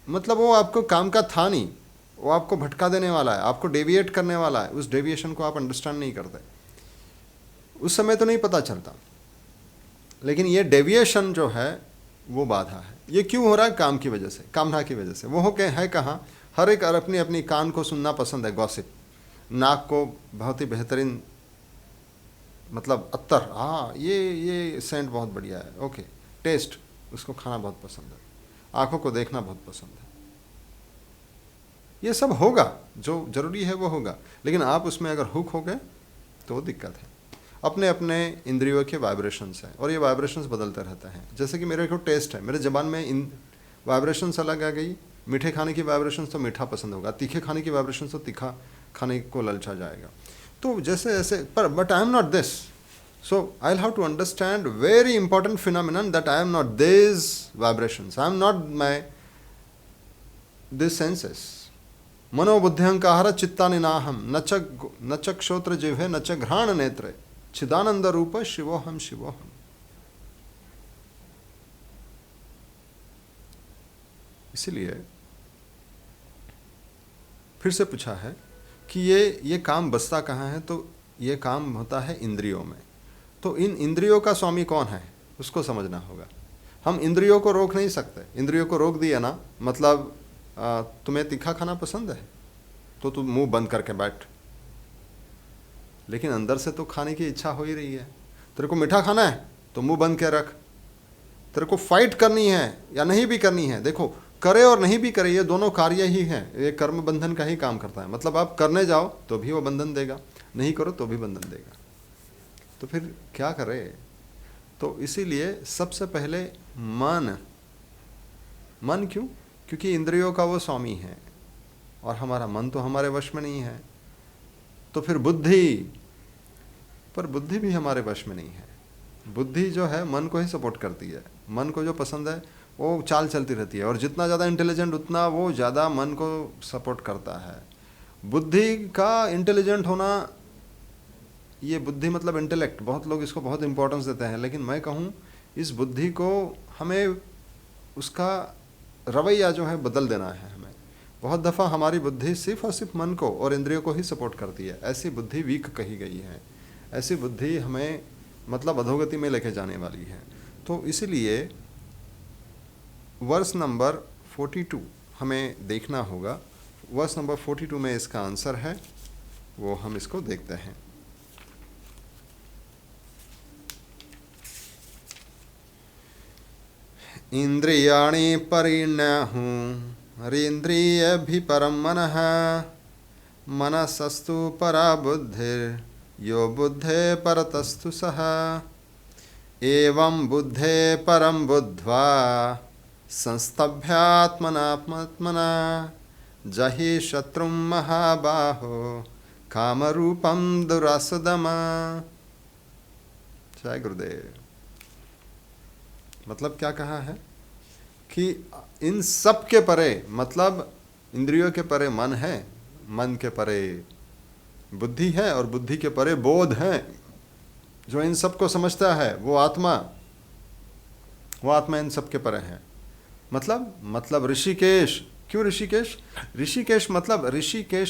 मतलब वो आपको काम का था नहीं, वो आपको भटका देने वाला है, आपको डेविएट करने वाला है। उस डेविएशन को आप अंडरस्टैंड नहीं करते, उस समय तो नहीं पता चलता, लेकिन ये डेविएशन जो है वो बाधा है। ये क्यों हो रहा है? काम की वजह से, कामना की वजह से। वो हो के है कहाँ? हर एक अपनी अपनी कान को सुनना पसंद है, गॉसिप। नाक को बहुत ही बेहतरीन, मतलब अत्तर, हाँ ये सेंट बहुत बढ़िया है, ओके। टेस्ट, उसको खाना बहुत पसंद है। आँखों को देखना बहुत पसंद है। ये सब होगा, जो जरूरी है वो होगा, लेकिन आप उसमें अगर हुक हो गए तो दिक्कत है। अपने अपने इंद्रियों के वाइब्रेशंस हैं, और ये वाइब्रेशंस बदलते रहते हैं। जैसे कि मेरे को टेस्ट है, मेरे ज़बान में इन वाइब्रेशंस अलग आ गई। मीठे खाने की वाइब्रेशंस तो मीठा पसंद होगा, तीखे खाने की वाइब्रेशंस तो तीखा खाने को ललचा जाएगा। तो जैसे ऐसे, पर but I am not this. So I will have to understand very important phenomenon that I am not this vibrations, I am not my this senses. मनोबुद्ध्यंकार चित्तानि नाहम न च क्षोत्र जिह्वे न च घ्राण नेत्रे चिदानंद रूप शिवोहम शिवोहम। इसीलिए फिर से पूछा है कि ये काम बसता कहाँ है? तो ये काम होता है इंद्रियों में। तो इन इंद्रियों का स्वामी कौन है उसको समझना होगा। हम इंद्रियों को रोक नहीं सकते। इंद्रियों को रोक दिया ना, मतलब तुम्हें तीखा खाना पसंद है तो तुम मुंह बंद करके बैठ, लेकिन अंदर से तो खाने की इच्छा हो ही रही है। तेरे को मीठा खाना है तो मुंह बंद के रख। तेरे को फाइट करनी है या नहीं भी करनी है, देखो करे और नहीं भी करे ये दोनों कार्य ही हैं। ये कर्म बंधन का ही काम करता है। मतलब आप करने जाओ तो भी वो बंधन देगा, नहीं करो तो भी बंधन देगा। तो फिर क्या करे? तो इसीलिए सबसे पहले मन क्यों? क्योंकि इंद्रियों का वो स्वामी है और हमारा मन तो हमारे वश में नहीं है। तो फिर बुद्धि, पर बुद्धि भी हमारे वश में नहीं है। बुद्धि जो है मन को ही सपोर्ट करती है, मन को जो पसंद है वो चाल चलती रहती है, और जितना ज़्यादा इंटेलिजेंट उतना वो ज़्यादा मन को सपोर्ट करता है। बुद्धि का इंटेलिजेंट होना, ये बुद्धि मतलब इंटेलेक्ट, बहुत लोग इसको बहुत इंपॉर्टेंस देते हैं, लेकिन मैं कहूँ इस बुद्धि को हमें उसका रवैया जो है बदल देना है हमें। बहुत दफ़ा हमारी बुद्धि सिर्फ और सिर्फ मन को और इंद्रियों को ही सपोर्ट करती है। ऐसी बुद्धि वीक कही गई है, ऐसी बुद्धि हमें मतलब अधोगति में लेके जाने वाली है। तो इसीलिए वर्स नंबर 42 हमें देखना होगा। वर्स नंबर 42 में इसका आंसर है, वो हम इसको देखते हैं। इंद्रियाणि परिण्यहुं हरीन्द्रियभि परम मनः मनसस्तु परा बुद्धिर यो बुद्धे परतस्तु सः एवं बुद्धे परम बुद्ध्वा संस्तभ्यात्मनात्मना जहि शत्रुं महाबाहो कामरूपं दुरासदम। जय गुरुदेव। मतलब क्या कहा है कि इन सब के परे, मतलब इंद्रियों के परे मन है, मन के परे बुद्धि है, और बुद्धि के परे बोध है। जो इन सब को समझता है वो आत्मा इन सब के परे है। मतलब ऋषिकेश। क्यों ऋषिकेश? ऋषिकेश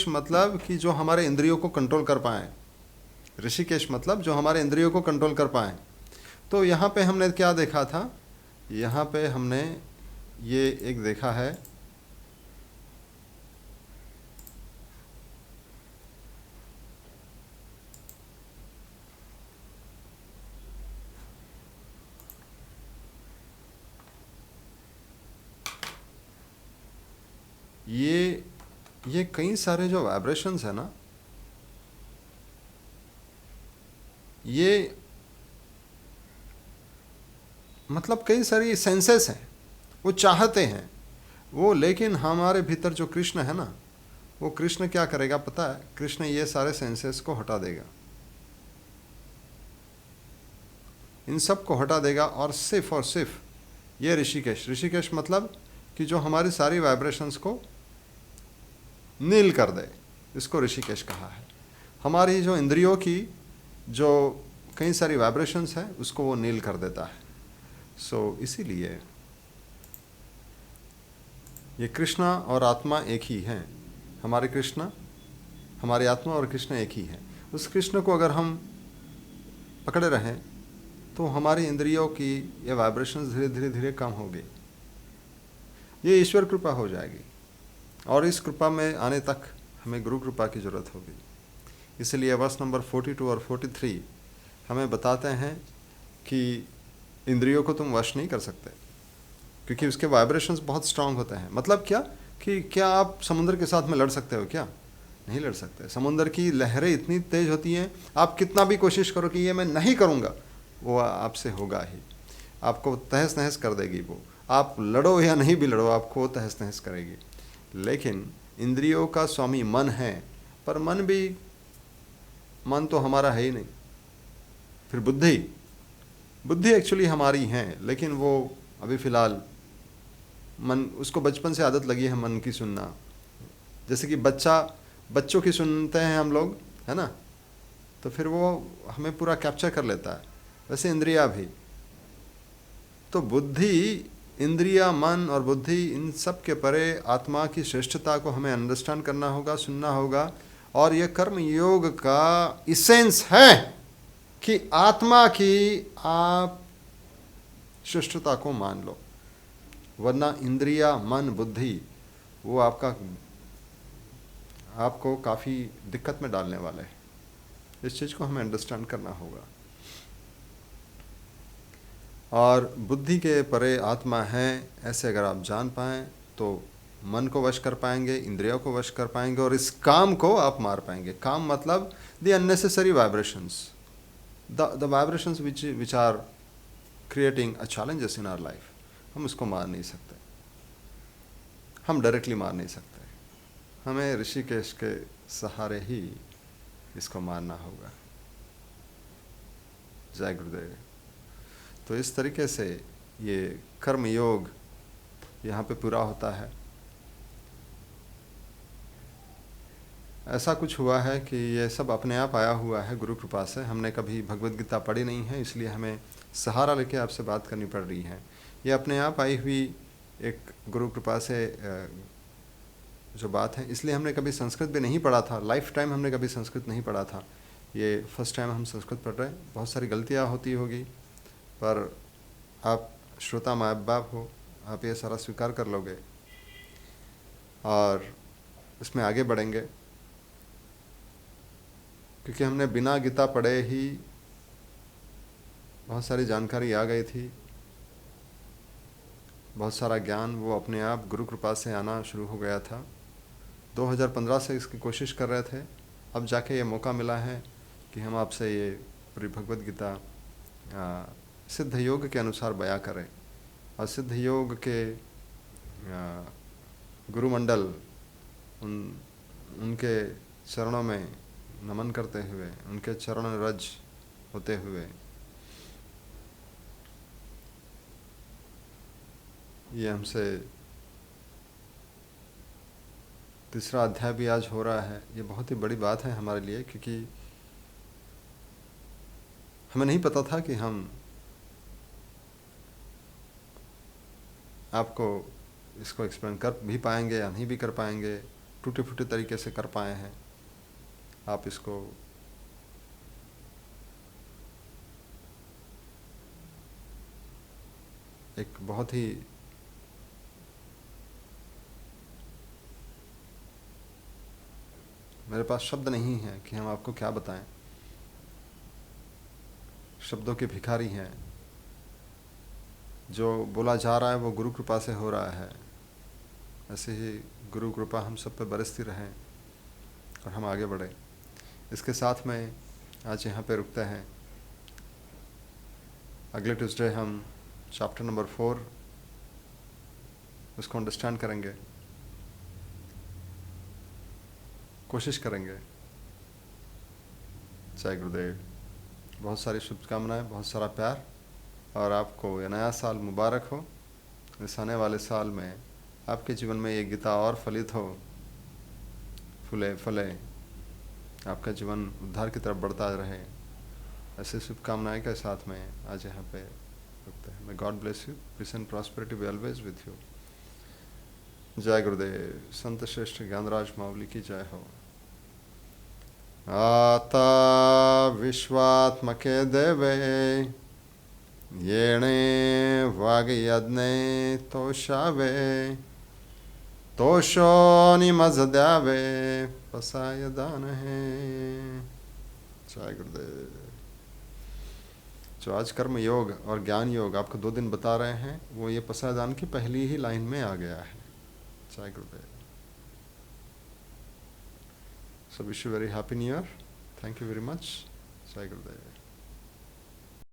मतलब कि जो हमारे इंद्रियों को कंट्रोल कर पाए। ऋषिकेश मतलब जो हमारे इंद्रियों को कंट्रोल कर पाए। तो यहाँ पे हमने क्या देखा था? यहाँ पे हमने ये एक देखा है, ये कई सारे जो वाइब्रेशंस है ना, ये मतलब कई सारी सेंसेस हैं, वो चाहते हैं वो, लेकिन हमारे भीतर जो कृष्ण है ना, वो कृष्ण क्या करेगा पता है? कृष्ण ये सारे सेंसेस को हटा देगा, इन सब को हटा देगा, और सिर्फ ये ऋषिकेश मतलब कि जो हमारी सारी वाइब्रेशंस को नील कर दे, इसको ऋषिकेश कहा है। हमारी जो इंद्रियों की जो कई सारी वाइब्रेशंस हैं उसको वो नील कर देता है। सो इसीलिए ये कृष्णा और आत्मा एक ही हैं। हमारे कृष्णा, हमारी आत्मा और कृष्ण एक ही है। उस कृष्ण को अगर हम पकड़े रहें तो हमारी इंद्रियों की ये वाइब्रेशंस धीरे धीरे कम होगी। ये ईश्वर कृपा हो जाएगी, और इस कृपा में आने तक हमें गुरु कृपा की ज़रूरत होगी। इसलिए वर्स नंबर 42 और 43 हमें बताते हैं कि इंद्रियों को तुम वश नहीं कर सकते, क्योंकि उसके वाइब्रेशंस बहुत स्ट्रांग होते हैं। मतलब क्या कि क्या आप समुद्र के साथ में लड़ सकते हो? क्या नहीं लड़ सकते। समुद्र की लहरें इतनी तेज़ होती हैं, आप कितना भी कोशिश करो कि ये मैं नहीं करूँगा, वो आपसे होगा ही, आपको तहस नहस कर देगी वो। आप लड़ो या नहीं भी लड़ो, आपको वो तहस नहस करेगी। लेकिन इंद्रियों का स्वामी मन है, पर मन तो हमारा है ही नहीं। फिर बुद्धि एक्चुअली हमारी है, लेकिन वो अभी फ़िलहाल मन, उसको बचपन से आदत लगी है मन की सुनना। जैसे कि बच्चों की सुनते हैं हम लोग, है ना, तो फिर वो हमें पूरा कैप्चर कर लेता है। वैसे इंद्रिया भी, तो बुद्धि, इंद्रिया, मन और बुद्धि, इन सब के परे आत्मा की श्रेष्ठता को हमें अंडरस्टैंड करना होगा, सुनना होगा। और ये कर्म योग का इसेंस है कि आत्मा की आप श्रेष्ठता को मान लो, वरना इंद्रिया, मन, बुद्धि वो आपको काफ़ी दिक्कत में डालने वाले हैं। इस चीज़ को हमें अंडरस्टैंड करना होगा। और बुद्धि के परे आत्मा है, ऐसे अगर आप जान पाएँ तो मन को वश कर पाएंगे, इंद्रियों को वश कर पाएंगे, और इस काम को आप मार पाएंगे। काम मतलब the unnecessary vibrations, the vibrations which are creating a challenges in our life. हम उसको मार नहीं सकते, हम डायरेक्टली मार नहीं सकते, हमें ऋषिकेश के सहारे ही इसको मारना होगा। जय गुरुदेव। तो इस तरीके से ये कर्म योग यहाँ पे पूरा होता है। ऐसा कुछ हुआ है कि ये सब अपने आप आया हुआ है गुरु कृपा से। हमने कभी भगवद गीता पढ़ी नहीं है, इसलिए हमें सहारा लेके आपसे बात करनी पड़ रही है। ये अपने आप आई हुई एक गुरु कृपा से जो बात है, इसलिए हमने कभी संस्कृत भी नहीं पढ़ा था। लाइफ टाइम हमने कभी संस्कृत नहीं पढ़ा था, ये फर्स्ट टाइम हम संस्कृत पढ़ रहे हैं। बहुत सारी गलतियाँ होती होगी, पर आप श्रोता माँ बाप हो, आप ये सारा स्वीकार कर लोगे और इसमें आगे बढ़ेंगे। क्योंकि हमने बिना गीता पढ़े ही बहुत सारी जानकारी आ गई थी, बहुत सारा ज्ञान वो अपने आप गुरु कृपा से आना शुरू हो गया था। 2015 से इसकी कोशिश कर रहे थे, अब जाके ये मौका मिला है कि हम आपसे ये पूरी भगवद गीता सिद्ध योग के अनुसार बयां करें। और सिद्ध योग के गुरुमंडल उनके चरणों में नमन करते हुए, उनके चरण रज होते हुए ये हमसे तीसरा अध्याय भी आज हो रहा है। ये बहुत ही बड़ी बात है हमारे लिए, क्योंकि हमें नहीं पता था कि हम आपको इसको एक्सप्लेन कर भी पाएंगे या नहीं भी कर पाएंगे। टूटे फूटे तरीके से कर पाए हैं। आप इसको एक बहुत ही मेरे पास शब्द नहीं है कि हम आपको क्या बताएं। शब्दों के भिखारी हैं। जो बोला जा रहा है वो गुरु कृपा से हो रहा है। ऐसे ही गुरु कृपा हम सब पे बरसती रहे और हम आगे बढ़े। इसके साथ में आज यहाँ पे रुकते हैं। अगले ट्यूसडे हम चैप्टर नंबर 4 उसको अंडरस्टैंड करेंगे, कोशिश करेंगे। जय गुरुदेव। बहुत सारी शुभकामनाएं, बहुत सारा प्यार, और आपको ये नया साल मुबारक हो। इस आने वाले साल में आपके जीवन में ये गीता और फलित हो, फूले फले, आपका जीवन उद्धार की तरफ बढ़ता रहे। ऐसे शुभकामनाएं के साथ में आज यहाँ पे रुकते हैं। May God bless you, peace and prosperity be always with you. जय गुरुदेव। संत श्रेष्ठ ज्ञानराज मावली की जय हो। आता विश्वात्मके देवे येणे वागयज्ञे तोषावे तोषो निमज्द्यावे पसाय दान है। जय गुरुदेव। जो आज कर्म योग और ज्ञान योग आपको 2 दिन बता रहे हैं, वो ये पसाय दान की पहली ही लाइन में आ गया है। जय गुरुदेव। So wish you very happy new year. Thank you very much. Jai Gurudev.